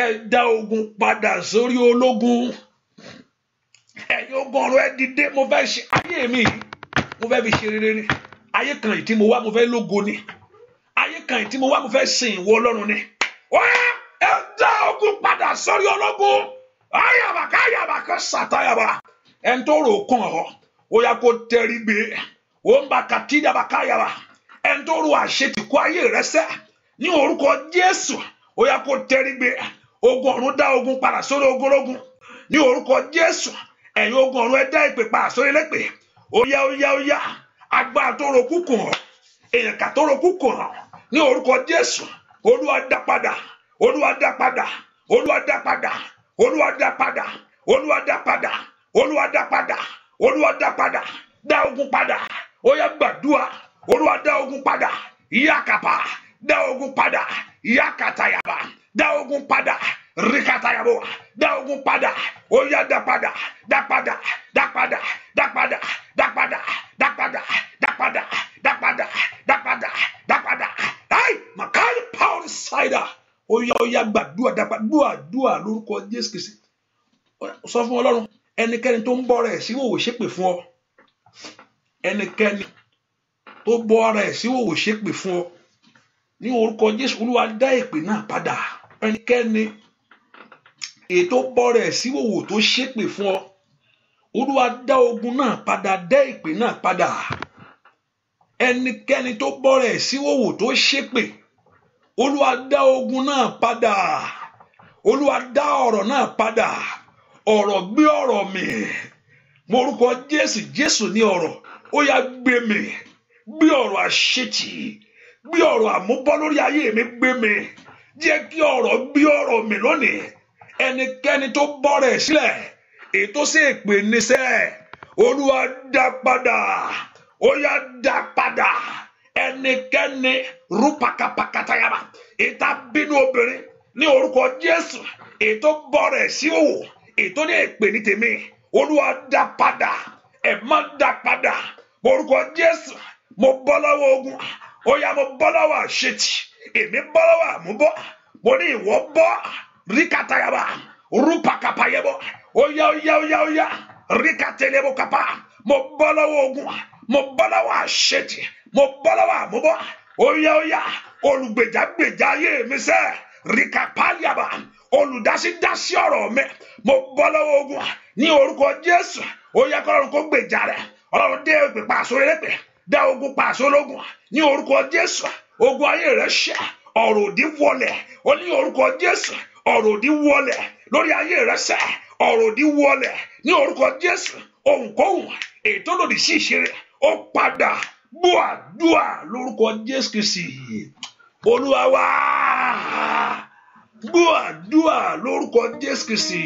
S1: Ẹ dá ogun padà sórí ológun. Ẹ̀yin ogun ọ̀run ẹ dìde. Mo fẹ́ ṣe ayé mi. Mo fẹ́ fi ṣe rere ni. Ayé kan yìí tí mo wá mo fẹ́ lógo ni. Ayé kan yìí tí mo wá mo fẹ́ sìn ìwọ Ọlọ́run ni. Ọ̀yá ẹ dá ogun padà sórí ológun. Ayàbàká sàtàyàbà. Ẹni tó rò kàn ọ́. Ó yá kó tẹrí gbé. Ó ń bá kàtídàbàká yàbà. Ẹni tó rò àṣetìkú ayé rẹ sẹ́. Ní orúkọ Jésù. Ó yá kó tẹrí gbé. Ogun ọ̀run dá ogun padà sórí ogologun. Ní orúkọ Jésù. Ẹ̀yin ogun ọ̀run ẹ dá ìpè padà sórí lẹ́pè. Ó yá. Agbára tó ro kúkù hàn. Èèyàn kà tó ro kúkù hàn. Ní orúkọ Jésù. Olúwa dá padà. Olúwa dá padà. Olúwa dá padà. Olúwa dá padà. Olúwa dá padà. Olúwa dá padà. Olúwa dá padà. Dá ogun padà. Ó yá gbàdúrà. Olúwa dá ogun padà. Yakapa. Dá ogun padà. Yakatayaba. Dá ogun padà. Rikatayabo. Dá ogun padà. Ó yá dá padà. Dá padà. Dá padà. Dá padà. Dá padà. Dá padà. Dá padà. Dá padà. Dá padà. Dá padà. Ai, makali power cider. Ó yá gbàdúrà dá gbàdúrà lórúkọ Jésù Kristi. Sọ fún Ọlọ́run, ẹnikẹ́ni tó ń bọ́ rẹ̀ sí wòwò ṣépè fún ọ. Ẹnikẹ́ni tó bọ́ rẹ̀ sí wòwò ṣépè fún ọ. Ní orúkọ Jésù, Olúwa dá ìpè náà padà. Ẹnikẹ́ni èyí tó bọ́ rẹ̀ sí wòwò tó ṣépè fún ọ. Olúwa dá ogun náà padà, dá ìpè náà padà. Ẹnikẹ́ni tó bọ́ rẹ̀ sí wòwò tó ṣépè. Olúwa dá ogun náà padà. Olúwa dá ọ̀rọ̀ náà padà. Ọ̀rọ̀ gbé ọ̀rọ̀ mi. Morúkọ Jésù, Jésù ní ọ̀rọ̀. Ó yá gbé mi. Gbé ọ̀rọ̀ àṣetì. Gbé ọ̀rọ̀ àmúbọ́ lórí ayé mi gbé mi. Jẹ́ kí ọ̀rọ̀ gbé ọ̀rọ̀ mi lónìí. Ẹnikẹ́ni tó bọ́ rẹ̀ sílẹ̀, ètò sí èpè níṣẹ́. Olúwa dá padà. Ó yá dá padà. Ẹnikẹ́ni rúpakapakatayaba. Ìta bínú obìnrin ní orúkọ Jésù. Ètò bọ́ rẹ̀ sí òwò. Ètò ní èpè ní tèmi. Olúwa dá padà. Ẹ má dá padà. Orúkọ Jésù. Mo bọ́ lọ́wọ́ ogun. Ó yá mo bọ́ lọ́wọ́ àṣetì. Èmi bọ́ lọ́wọ́ àmúbọ́. Mo ní ìwọ bọ́. Rikatayaba. Rúpakapayebo. Ó yá. Rikatelebo kapa. Mo bọ́ lọ́wọ́ ogun. Mo bọ́ lọ́wọ́ àṣetì. Mo bọ́ lọ́wọ́ àmúbọ́. Ó yá. Olùgbèjà gbèjà ayé mi sẹ́. Rikapaliaba. Olùdásídásí ọ̀rọ̀ mi. Mo bọ́ lọ́wọ́ ogun. Ní orúkọ Jésù. Ó yá kọ́lọ́run kó gbèjà rẹ̀. Ọlọ́run dé òpè pàṣẹ lẹ́pẹ̀. Dá ogun pàṣẹ ológun. Ní orúkọ Jésù. Ogun ayé rẹ̀ ṣẹ́. Ọ̀rọ̀ òdì wọlẹ̀. Ó ní orúkọ Jésù. Ọ̀rọ̀ òdì wọlẹ̀. Lórí ayé rẹ̀ ṣẹ́. Ọ̀rọ̀ òdì wọlẹ̀. Ní orúkọ Jésù. Ohunkóhun ètò lòdì sí ìṣeré. Ó padà. Gbọ́ àdúrà lórúkọ Jésù Kristi. Olúwa wá. Gbọ́ àdúrà lórúkọ Jésù Kristi.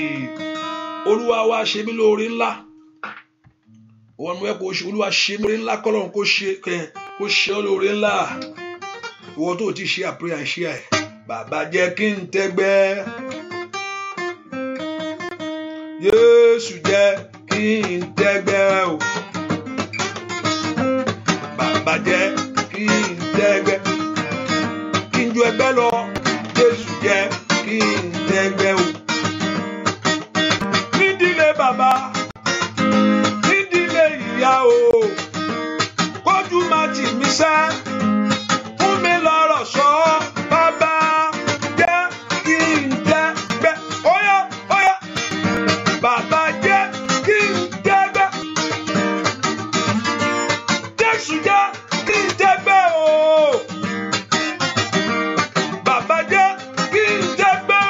S1: Olúwa wá ṣe mí lóore ńlá. Wọ́n mú ẹ kó ṣe Olúwa ṣe mí lóore ńlá kọ́lọ́run kó ṣe ọ́ lóore ńlá. Ìwọ tó ti ṣe àpéyà ṣe ẹ̀. Bàbá jẹ́ kí n tẹ́gbẹ́. Jésù jẹ́ kí n tẹ́gbẹ́ o. Bàbá jẹ́ kí n tẹ́gbẹ́. Kí n ju ẹgbẹ́ lọ. Jésù jẹ́ kí n tẹ́gbẹ́ o. Nídìílé bàbá, nídìílé ìyá o. Kójú má tì mí sẹ́. Fún mi lọ́rọ̀ sọ. Bàbá jẹ́ kí n tẹ́gbẹ́. Óyá. Bàbá jẹ́ kí n tẹ́gbẹ́. Jésù jẹ́ kí n tẹ́gbẹ́ o. Bàbá jẹ́ kí n tẹ́gbẹ́.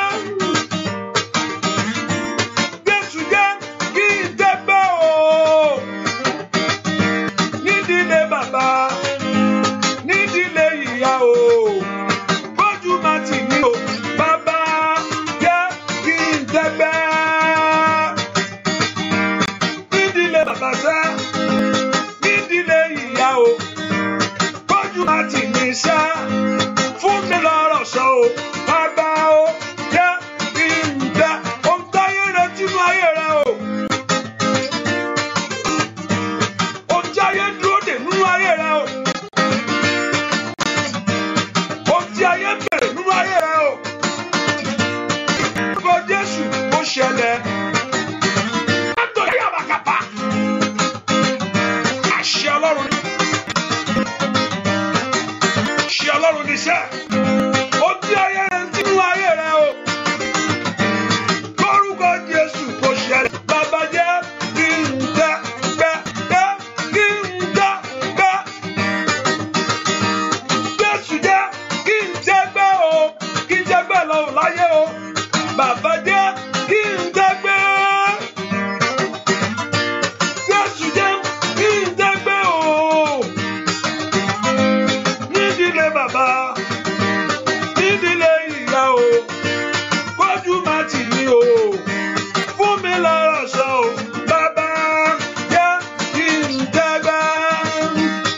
S1: Jésù jẹ́ kí n tẹ́gbẹ́ o. Nídìílé bàbá, nídìílé ìyá o. Kójú má tì mí o. Bàbá jẹ́ kí n tẹ́gbẹ́. Nídìílé bàbá sẹ́, nídìílé ìyá o. Kójú má tì mí sẹ́. Fún mi lọ́rọ̀ sọ o. Bàbá o jẹ́ kí n tẹ́. Ohun táyé rẹ tínú ayé rẹ o. Ohun tí ayé dúró dè nínú ayé rẹ o. Ohun tí ayé bẹ̀rẹ̀ nínú ayé rẹ o. Orúkọ Jésù ó ṣẹlẹ̀. Nítorí àbàkàpà. Àṣẹ Ọlọ́run ni. Àṣẹ Ọlọ́run ni sẹ́. Ó tí ayé rẹ nínú ayé rẹ o. Orúkọ Jésù ó ṣẹlẹ̀. Bàbá jẹ́ kí n tẹ́gbẹ́. Kí n tẹ́gbẹ́. Jésù jẹ́ kí n tẹ́gbẹ́ o. Kí n tẹ́gbẹ́ lọ láyé o. Bàbá jẹ́ kí n tẹ́gbẹ́. Jésù jẹ́ kí n tẹ́gbẹ́ o. Nídìílé bàbá, nídìílé ìyá o. Kójú má tì mí o. Fún mi lọ́rọ̀ sọ o. Bàbá jẹ́ kí n tẹ́gbẹ́.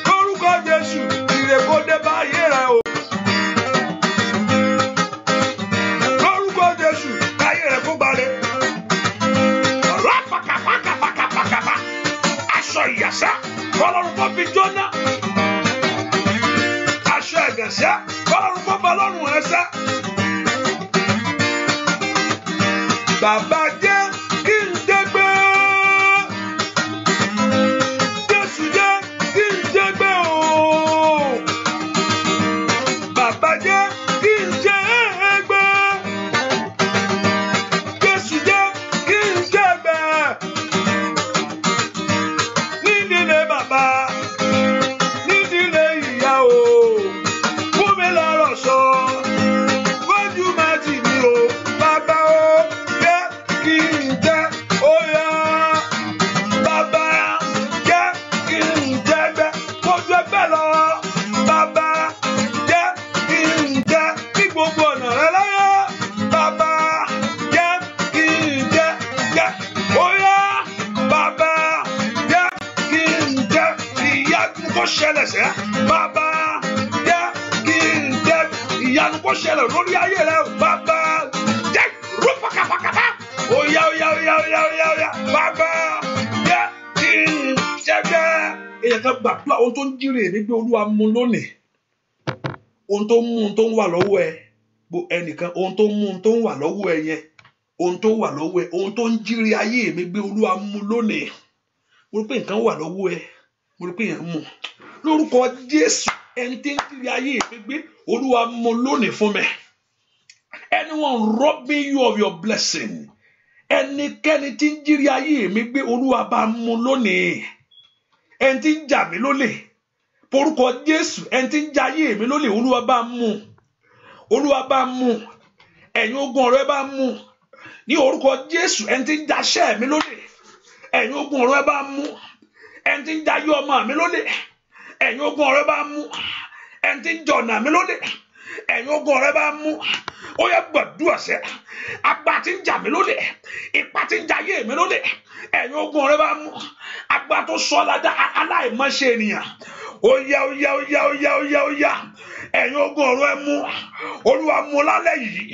S1: Lórúkọ Jésù, ire kó dé bá ayé rẹ o. Lórúkọ Jésù, ayé rẹ kó balẹ̀. Ọ̀rọ̀ pàkàpàkàpàkàpàkàpà. Aṣọ ìyàsá, kọ́lọ́run kó fi jóná. Aṣọ ẹ̀gẹ̀sẹ̀, kọ́lọ́run kó bá lọ́rùn ẹsẹ̀. Bàbá jẹ́ kí n tẹ́gbẹ́. Jésù jẹ́ kí n tẹ́gbẹ́ o. Bàbá jẹ́ kí n tẹ́gbẹ́. Jésù jẹ́ kí n tẹ́gbẹ́. Nídìílé bàbá, nídìílé ìyá o. Fún mi lọ́rọ̀ sọ. gbàdúrà ohun tó ń jíire mi gbé Olúwa mú lónìí. Ohun tó mú ohun tó ń wà lọ́wọ́ ẹ ẹnìkan, ohun tó mú ohun tó ń wà lọ́wọ́ ẹ yẹn, ohun tó wà lọ́wọ́ ẹ, ohun tó ń jíire ayé mi gbé Olúwa mú lónìí. Mo rí pé nǹkan wà lọ́wọ́ ẹ, mo rí pé yẹn mú lórúkọ Jésù. Ẹni tí ń jíire ayé mi gbé Olúwa mú lónìí fún mi. Anyone robbing you of your blessing, ẹnikẹ́ni tí ń jíire ayé mi gbé Olúwa bá mú lónìí. Ẹni tí ń jà mí lólè porúkọ Jésù, ẹni tí ń jà ayé mi lólè Olúwa bá mú, Olúwa bá mú. Ẹ̀yin ogun ọ̀rọ̀ ẹ bá mú ní orúkọ Jésù. Ẹni tí ń jà iṣẹ́ mi lólè, ẹ̀yin ogun ọ̀rọ̀ ẹ bá mú. Ẹni tí ń jà ayé ọmọ mi lólè, ẹ̀yin ogun ọ̀rọ̀ ẹ bá mú. Ẹni tí ń jà ọ̀nà mi lólè, ẹ̀yin ogun ọ̀rọ̀ ẹ bá mú. Ó yẹ gbàdúrà sẹ́, agbá tí ń jà mí lólè, ipá tí ń jà ayé mi lólè, ẹ̀yin ogun ọ̀rọ̀ ẹ bá mú. Agbá tó sọ aláìmọ̀ṣe ènìyàn, ó yá ó yá ó yá ó yá ó yá ó yá. Ẹ̀yin ogun ọ̀rọ̀ ẹ mú, Olúwa mú lálẹ́ yìí.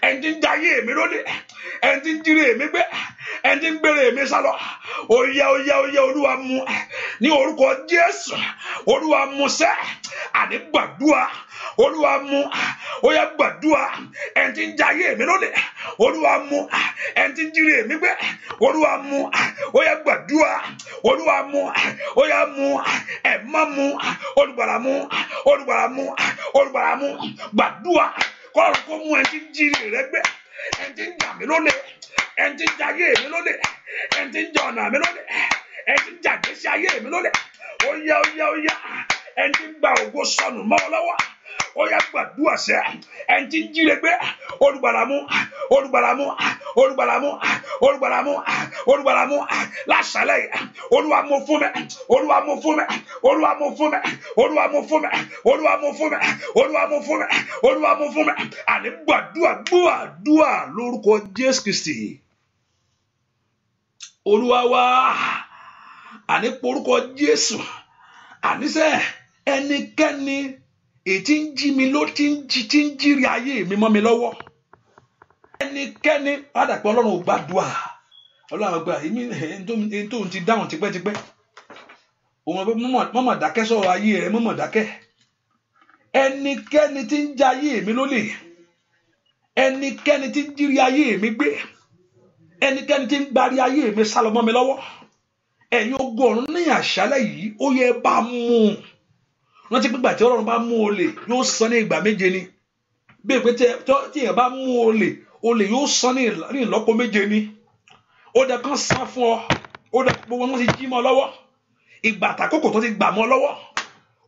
S1: Ẹni tí ń jà ayé mi lólè, ẹni tí ń jíire mi gbé, ẹni tí ń gbére mi sálọ, ó yá ó yá ó yá. Olúwa mú ní orúkọ Jésù. Olúwa mú sẹ́, àní gbàdúrà. Olúwa mú, ó yá gbàdúrà. Ẹni tí ń jà ayé mi lólè, Olúwa mú. Ẹni tí ń jíire mi gbé, Olúwa mú, ó yá gbàdúrà. Olúwa mú, ó yá mú. Ẹ má mú, olùgbàlà mú, olùgbàlà mú, olùgbàlà mú. Gbàdúrà kọ́lọ́run kó mú ẹni tí ń jíire rẹ gbé, ẹni tí ń jà mí lólè, ẹni tí ń jà ayé mi lólè, ẹni tí ń jà ọ̀nà mi lólè, ẹni tí ń jà ìgbésí ayé mi lólè. Ó yá ó yá ó yá. Ẹni tí ń gba ògo sọnù mọ́ ọ lọ́wọ́, ó yá gbàdúrà sẹ́. Ẹni tí ń jíire gbé, olùgbàlà mú, olùgbàlà mú, olùgbàlà mú, olùgbàlà mú, olùgbàlà mú. Láṣálẹ́ yìí Olúwa mú fún mi, Olúwa mú fún mi, Olúwa mú fún mi, Olúwa mú fún mi, Olúwa mú fún mi, Olúwa mú fún mi, Olúwa mú fún mi. Àní gbàdúrà gbàdúrà lórúkọ Jésù Kristi Olúwa wa. Àní porúkọ Jésù. Àníṣe ẹnikẹ́ni ètí ń jí mi ló tí ń jírí ayé mi mọ́ mi lọ́wọ́. Ẹnikẹ́ni àdàpọ̀ Ọlọ́run ò gbàdúrà. Ọlọ́run gbà èmi tó ń ti dáhùn tipẹ́tipẹ́. Òun mọ̀mọ̀ dákẹ́ sọ̀rọ̀ ayé rẹ̀, mọ̀mọ̀ dákẹ́. Ẹnikẹ́ni tí ń já ayé mi lólè, ẹnikẹ́ni tí ń jírí ayé mi gbé, ẹnikẹ́ni tí ń gbárí ayé mi sálọ mọ́ mi lọ́wọ́. Ẹ̀yin ogun ọ̀run ní àṣálẹ́ yìí ó yẹ bá mú un. Rántí pé ìgbà tí Ọlọ́run bá mú olè yóò san ní ìgbà méje ni. Bí èpè tí èèyàn bá mú olè yóò san ní ìlọ́po méje ni. Ó dẹ kán san fún ọ, ó dẹ gbogbo wọn ti jí mọ́ ọ lọ́wọ́. Ìgbà àtàkókò tó ti gbà mọ́ ọ lọ́wọ́,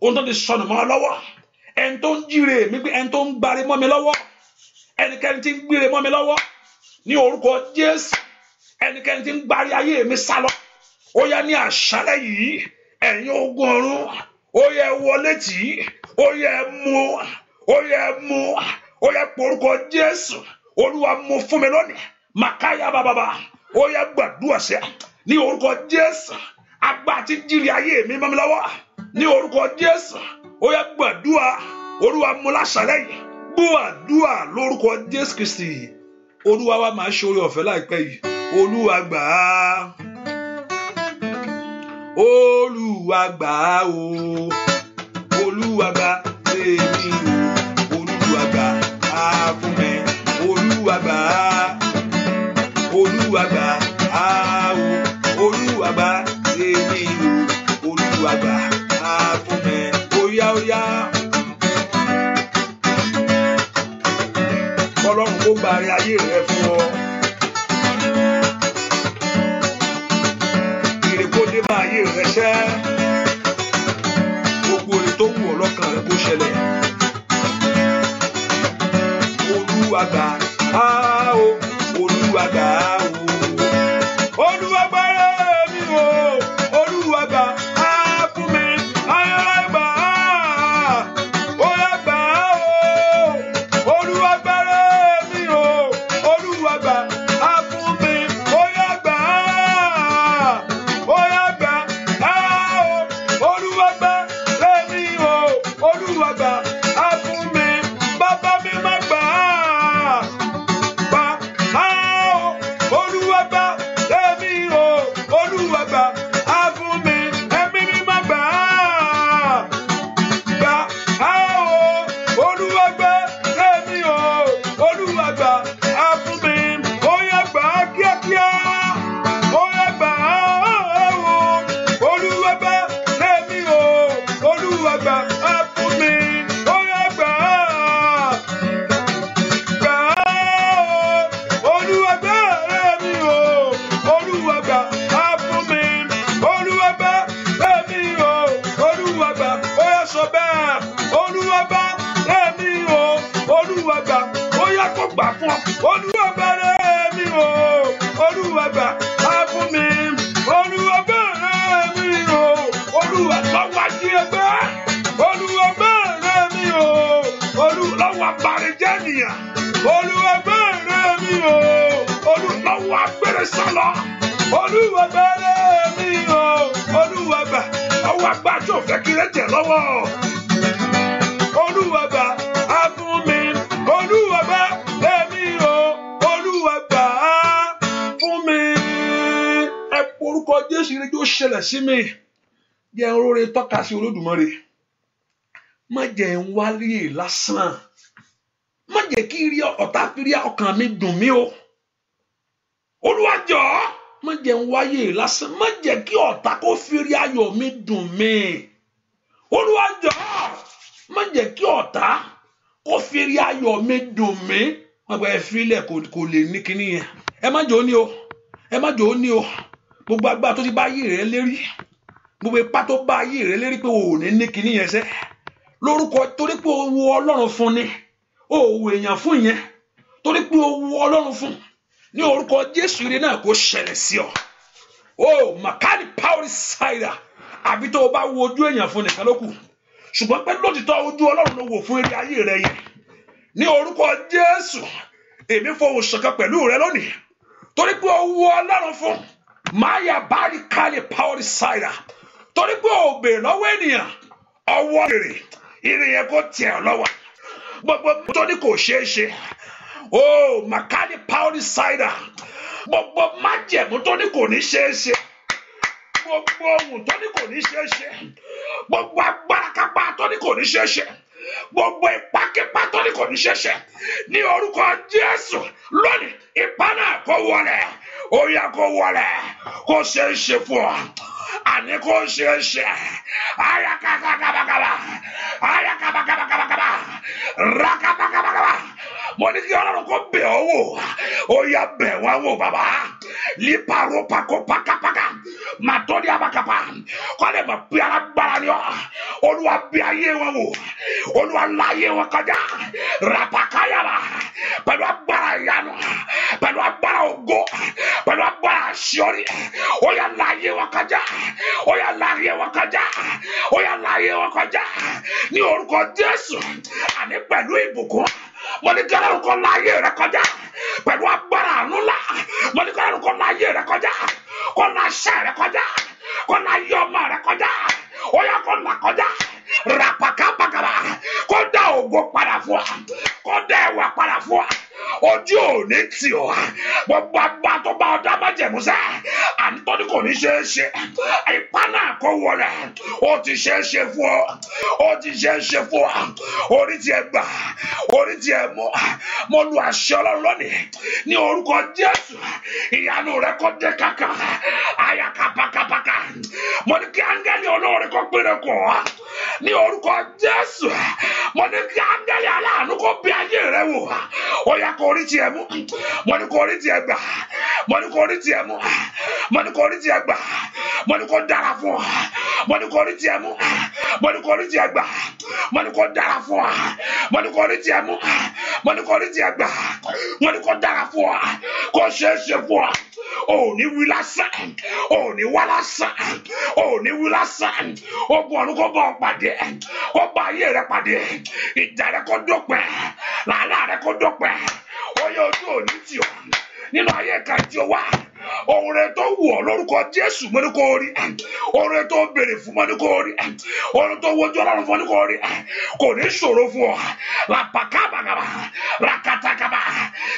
S1: ohun tó ti sọnù mọ́ ọ lọ́wọ́. Ẹni tó ń jíire mi gbé, ẹni tó ń gbáre mọ́ mi lọ́wọ́, ẹnikẹ́ni tí ń gbére mọ́ mi lọ́wọ́ ní orúkọ Jésù. Ẹnikẹ́ni tí ń gbáre ayé mi sálọ, ó yá ní àṣálẹ́ yìí. Ẹ̀yin ogun ọ̀run, ó yẹ wọlé tì í, ó yẹ mú, ó yẹ mú, ó yẹ porúkọ Jésù. Olúwa mú fún mi lónìí. Màkáyà bàbàbà, ó yẹ gbàdúrà sẹ́ ní orúkọ Jésù. Agbá tí ń jírí ayé mi mọ́ mi lọ́wọ́ ní orúkọ Jésù. Ó yẹ gbàdúrà. Olúwa mú láṣálẹ́ yìí. Gbàdúrà lórúkọ Jésù Kristi. Olúwa wa máa ṣe oore ọ̀fẹ́ láìpẹ́ yìí. Olúwa gbà á. Olúwa gbà á o. Olúwa gbà èmi o. Olúwa gbà á fún mi. Olúwa gbà á. Olúwa gbà á o. Olúwa gbà èmi o. Olúwa gbà á fún mi. Óyá óyá. Ọlọ́run kó gbàre ayé rẹ fún ọ. Ìrèkódé bá ayé rẹ ṣẹ́. Gbogbo èrè tó wù ọ́ lọ́kàn rẹ kó ṣẹlẹ̀. Olúwa gbà á o. Olúwa gbà á o. Olúwa gbà èmi o. Olúwa gbà á fún mi. Ayọ̀rẹ́ gbà á. Ó yá gbà á o. Olúwa gbà èmi o. Olúwa gbà á fún mi. Ó yá gbà á. Ó yá gbà á o. Olúwa gbà èmi o. Olúwa gbà á fún mi. Bàbá mi má gbà á. Gbà á o. Olúwa Olúwa bẹ̀rẹ̀ mi o, Olúwa gbà á fún mi. Olúwa bẹ̀rẹ̀ mi o, Olúwa lọ́wọ́ ajínigbé. Olúwa bẹ̀rẹ̀ mi o, Olúwa lọ́wọ́ abàrẹ̀jẹ́ nìyà. Olúwa bẹ̀rẹ̀ mi o, Olúwa lọ́wọ́ agbèrè sálọ. Olúwa bẹ̀rẹ̀ mi o, Olúwa gbà lọ́wọ́ agbá tó fẹ́ kí lè jẹ lọ́wọ́. Olúwa gbà á fún mi. Olúwa bẹ̀rẹ̀ mi o, Olúwa gbà á fún mi. Ẹ porúkọ Jésù ni yóò ṣẹlẹ̀ sí mi. Jẹ́ oore tọ́ka sí Olódùmarè. Má jẹ́ ń wáyé lásán. Má jẹ́ kí rí ọ̀tá fi rí ọkàn mi dùn mí o. Olúwa jọ̀ọ́, má jẹ́ ń wáyé lásán. Má jẹ́ kí ọ̀tá kó fi rí ayọ̀ mi dùn mí. Olúwa jọ̀ọ́, má jẹ́ kí ọ̀tá kó fi rí ayọ̀ mi dùn mí. Wọ́n gba ẹ fílẹ̀ kò lè ní kíní yẹn. Ẹ má jẹ́ ó ní o. Ẹ má jẹ́ ó ní o. Gbogbo agbára tó ti bá ayé rẹ lérí. Gbogbo ipá tó bá ayé rẹ lérí pé o ò ní kíní yẹn sẹ́. Lórúkọ torí pé o wo Ọlọ́run fún ni. O wo èèyàn fún yẹn. Torí pé o wo Ọlọ́run fún. Ní orúkọ Jésù ire náà kó ṣẹlẹ̀ sí ọ. O makani power cider. Àbí tó o bá wo ojú èèyàn fún nìkan ló kù. Ṣùgbọ́n pé lótìtọ́ ojú Ọlọ́run ló wò fún eré ayé rẹ yẹn. Ní orúkọ Jésù, èmi fohùn ṣọ̀kan pẹ̀lú rẹ lónìí. Torí pé o wo Ọlọ́run fún. Maya bari kali power cider. Torí pé o bèrè lọ́wọ́ ènìyàn. Ọwọ́ rere ire yẹn kó tiẹ̀ lọ́wọ́. Gbogbo tó ní kò ṣeé ṣe. Oh, makani power cider. Gbogbo májẹ̀mú tó ní kò ní ṣeé ṣe. Gbogbo ohun tó ní kò ní ṣeé ṣe. Gbogbo agbára kápá tó ní kò ní ṣeé ṣe. Gbogbo ìpákípá tó ní kò ní ṣeé ṣe. Ní orúkọ Jésù lónìí ipá náà kó wọlẹ̀. Ó yá kó wọlẹ̀. Kó ṣeé ṣe fún ọ. Àní kó ṣeé ṣe. Ayakabakabakaba. Ayakabakabakaba. Rakabakabakaba. Mo ní kí Ọlọ́run kó bẹ̀ ọ́ wò. Ó yá bẹ̀ wá wò bàbá. Líparo pako pakapaka. Màtọ́ni abakapa. Kọ́lé mọ̀ bí alágbára ni ọ́. Olúwa bí ayé wọn wò. Olúwa láyé wọn kọjá. Rapakayaba. Pẹ̀lú agbára ìyanu. Pẹ̀lú agbára ògo. Pẹ̀lú agbára àṣírí. Ó yá láyé wọn kọjá. Ó yá láyé wọn kọjá. Ó yá láyé wọn kọjá. Ní orúkọ Jésù. Àní pẹ̀lú ìbùkún. Mo ní kí Ọlọ́run kó láyé rẹ kọjá. Pẹ̀lú agbára àánú ńlá. Mo ní kí Ọlọ́run kó láyé rẹ kọjá. Kó láṣẹ rẹ kọjá. Kó láyé ọmọ rẹ kọjá. Ó yá kó là kọjá. Rapakapakaba. Kó dá ògo padà fún wa. Kó dá ẹwà padà fún wa. Ojú ò ní tì ọ́. Gbogbo agbá tó bá ọdá májẹ̀mú sẹ́. Àǹtọ́ni kò ní ṣeé ṣe. Ipá náà kó wọlé. Ó ti ṣeé ṣe fún ọ. Ó ti ṣeé ṣe fún ọ. Orí ti ẹ gbà. Orí ti ẹ mú. Mo lu àṣẹ Ọlọ́run lónìí. Ní orúkọ Jésù. Ìyanu rẹ kó dé kankan. Ayakapakapaka. Mo ní kí áńgẹ́lì olóore kó péré kọ̀ ọ́. Ní orúkọ Jésù. Mo ní kí áńgẹ́lì aláàánú kó bí ayé rẹ wò. Ó yá kó orí ti ẹ mú. Mo ní kó orí ti ẹ gbà. Mo ní kó orí ti ẹ mú. Mo ní kó orí ti ẹ gbà. Mo ní kó dára fún ọ. Mo ní kó orí ti ẹ mú. Mo ní kó orí ti ẹ gbà. Mo ní kó dára fún ọ. Mo ní kó orí ti ẹ mú. Mo ní kó orí ti ẹ gbà. Mo ní kó dára fún ọ. Kó ṣeé ṣe fún ọ. Ò ní wí lásán. Ò ní wá lásán. Ò ní wí lásán. Ogun ọ̀run kó bá ọ pàdé. Kó bá ayé rẹ pàdé. Ìjà rẹ kó dópin. Làálàá rẹ kó dópin. Ó yẹ ojú òní tì ọ́. Nínú ayé kan tí ó wà. Ohun rẹ tó wù ọ́ lórúkọ Jésù mo ní kó rí. Ohun rẹ tó béèrè fún mo ní kó rí. Ohun tó wojú Ọlọ́run fún mo ní kó rí. Kò ní ṣòro fún ọ. Làpàkàbàkàbà. Ràkàtàkàbà.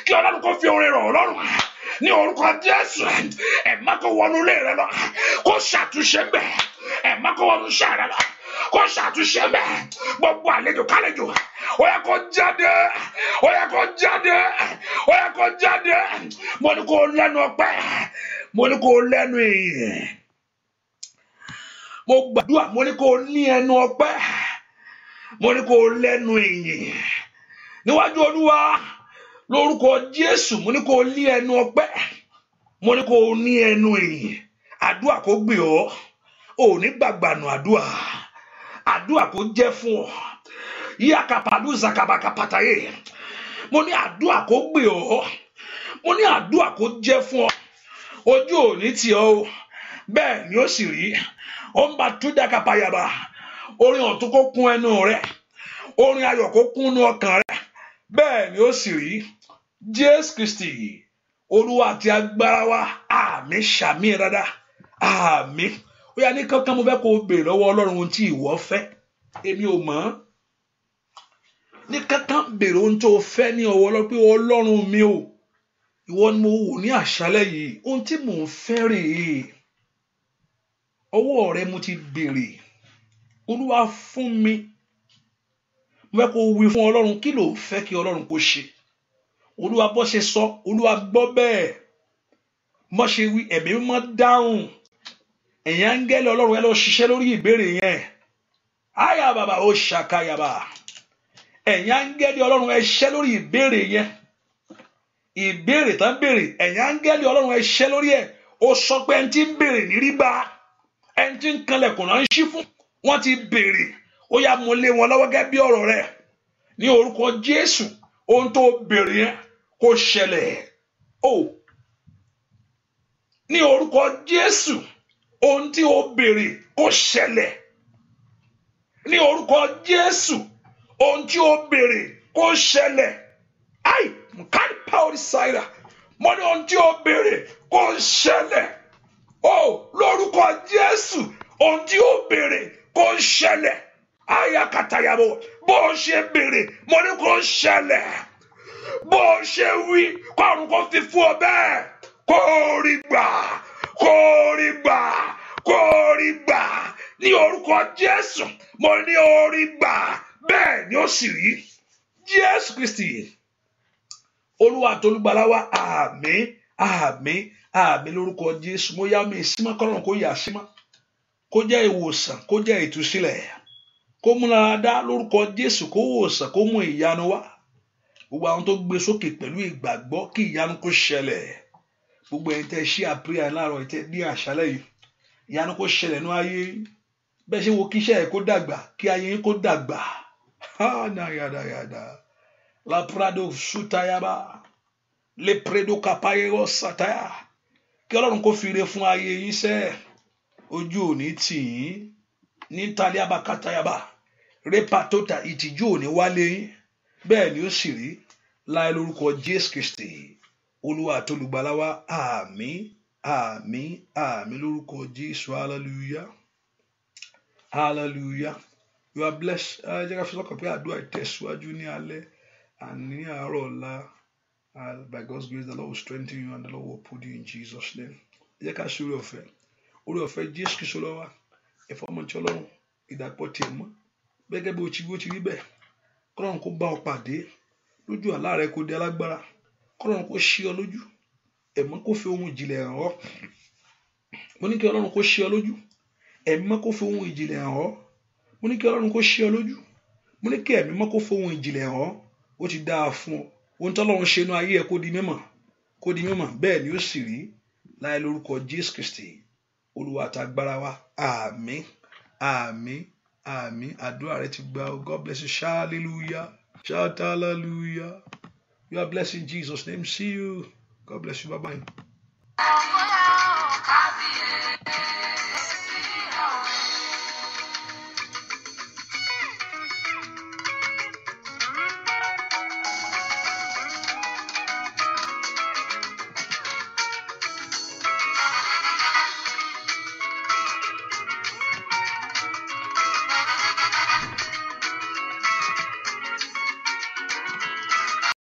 S1: Kí Ọlọ́run kó fi ohun rẹ̀ rọ̀ ọ́ lọ́rùn. Ní orúkọ Jésù. Ẹ̀má kó wọnú ilé rẹ lọ. Kó ṣàtúnṣe bẹ̀. Ẹ̀má kó wọnú iṣẹ́ rẹ lọ. Kó ṣàtúnṣe bẹ̀. Gbogbo àlejò kálejò. Ó yá kó jáde. Ó yá kó jáde. Ó yá kó jáde. Mo ní kó lẹ́nu ọpẹ́. Mo ní kó lẹ́nu ìyìn. Mo gbàdúrà mo ní kó ní ẹnu ọpẹ́. Mo ní kó lẹ́nu ìyìn. Níwájú Olúwa lórúkọ Jésù mo ní kó ní ẹnu ọpẹ́. Mo ní kó ní ẹnu ìyìn. Àdúrà kó gbé ọ. Ò ní gbàgbànù àdúrà. Àdúrà kó jẹ́ fún ọ. Yakapaluza kabakapataye. mo ní àdúrà kó gbè ọ́, mo ní àdúrà kó jẹ́ fún ọ, ojú ò ní tì ọ́ o, bẹ́ẹ̀ ni ó sì rí. Ó ń bá túdà kápáyàbá, orin ọ̀tún kó kún ẹnu rẹ, orin ayọ̀ kó kún inú ọkàn rẹ, bẹ́ẹ̀ ni ó sì rí. Jésù Kristi Olúwa àti agbára wa, àmín. Ṣàmì rárá, àmín. Ó yá ní kankan mo fẹ́ kó o béèrè lọ́wọ́ Ọlọ́run ohun tí ìwọ fẹ́, èmi ò mọ̀. Ní kankan béèrè ohun tó fẹ́ ní ọwọ́ Ọlọ́run, pé Ọlọ́run mi o, ìwọ ni mo wò ní àṣálẹ́ yìí, ohun tí mò ń fẹ́ rèé, ọwọ́ rẹ mo ti béèrè, Olúwa fún mi. Mo fẹ́ kó o wí fún Ọlọ́run kí ló fẹ́ kí Ọlọ́run kó ṣe. Olúwa bó ṣe sọ, Olúwa gbọ́ bẹ́ẹ̀, bó ṣe wí, ẹ̀mí mímọ́ dáhùn. Ẹ̀yin áńgẹ́lì Ọlọ́run ẹ lọ ṣiṣẹ́ lórí ìbéèrè yẹn. Àyà bàbá ó ṣàkàyàbà. Ẹ̀yin áńgẹ́lì Ọlọ́run ẹ ṣiṣẹ́ lórí ìbéèrè yẹn. Ìbéèrè tán béèrè, ẹ̀yin áńgẹ́lì Ọlọ́run ẹ ṣiṣẹ́ lórí ẹ̀. Ó sọ pé ẹni tí ń béèrè ní rí gbà, ẹni tí ń kanlẹ̀kùn náà ń ṣí fún, wọ́n ti béèrè. Ó yá mo lé wọn lọ́wọ́ gẹ́gẹ́ bí ọ̀rọ̀ rẹ̀. Ní orúkọ Jésù, ohun tó béèrè yẹn kó ṣẹlẹ̀. Ní orúkọ Jésù, ohun tí ó béèrè kó ṣẹlẹ̀. Ní orúkọ Jésù, ohun tí ó béèrè kó ṣẹlẹ̀. Ai, mkari power side. Mo ní ohun tí ó béèrè kó ṣẹlẹ̀. Lórúkọ Jésù, ohun tí ó béèrè kó ṣẹlẹ̀. Ayakatayabo, bó ṣe béèrè, mo ní kó ṣẹlẹ̀. Bó ṣe wí, kọ́run kó fi fún ọ bẹ́ẹ̀. Kó rí gbà, kó rí gbà, kó rí gbà. Ní orúkọ Jésù, mo ní ó rí gbà, bẹ́ẹ̀ ni ó sì rí. Jésù Kristi Olúwa àti Olùgbàlà wa, àmín, àmín, àmín lórúkọ Jésù. Mo yá mi ìsímọ́ kọ́run kó yà símọ́, kó jẹ́ ìwòsàn, kó jẹ́ ìtúsílẹ̀, kó múlára dá lórúkọ Jésù, kó wòsàn, kó mú ìyanu wá. Gbogbo àwọn tó gbé sókè pẹ̀lú ìgbàgbọ́ kí ìyanu kó ṣẹlẹ̀. Gbogbo ẹ̀yin tẹ́ ṣí àpéyà láàárọ̀ ìtẹ́ ní àṣálẹ́ yìí, ìyanu kó ṣẹlẹ̀ ní ayé. Bẹ́ẹ̀ ṣe wo kí iṣẹ́ ẹ̀ kó dàgbà, kí ayé yín kó dàgbà. La prado sutayaba, le predo kapayero sataya. Kí Ọlọ́run kó fi ire fún ayé yín sẹ́, ojú òní tì yín, ní taliaba katayaba, repatota ìtìjú òní wálé yín, bẹ́ẹ̀ ni ó sì rí láì lórúkọ Jésù Kristi Olúwa àti Olùgbàlà wa, àmín, àmín, àmín lórúkọ Jésù. Hallelujah, hallelujah. You are blessed. Jẹ́ ká fi sọ́kàn pé àdúrà ìtẹ̀síwájú ní alẹ́ àní àárọ̀ ọ̀la. By God's grace, the Lord will strengthen you and the Lord will put you in Jesus' name. Jẹ́ ká ṣe orí ọ̀fẹ́ Jésù Kristi lọ́wọ́, ẹ̀fọ́ ọmọ tí Ọlọ́run ìdàpọ̀ tiẹ̀ mọ́. Gẹ́gẹ́ bí o ti rí bẹ́ẹ̀, kọ́lọ́run kó bá ọ pàdé lójú àlá rẹ, kó di alágbára. Kọ́lọ́run kó ṣí ọ lójú, ẹ̀mọ́ kó fi ohun ìjìnlẹ̀ hàn ọ́. Mo ní kí Ọlọ́run kó ṣí ọ lójú, ẹ̀mọ́ kó fi ohun ìjìnlẹ̀ hàn ọ́. Mo ní kí Ọlọ́run kó ṣí ọ lójú, mo ní kí ẹ̀mí mọ́ kó fi ohun ìjìnlẹ̀ hàn ọ́. Ó ti dáa fún ọ. Ohun tí Ọlọ́run ṣe inú ayé ẹ kó di mímọ̀, kó di mímọ̀, bẹ́ẹ̀ ni ó sì rí láì lórúkọ Jésù Kristi Olúwa àti agbára wa, àmín, àmín, àmín. Àdúrà rẹ ti gbà. God bless you. Hallelujah, shout hallelujah. You are blessed in Jesus' name. See you. God bless you. Bye bye.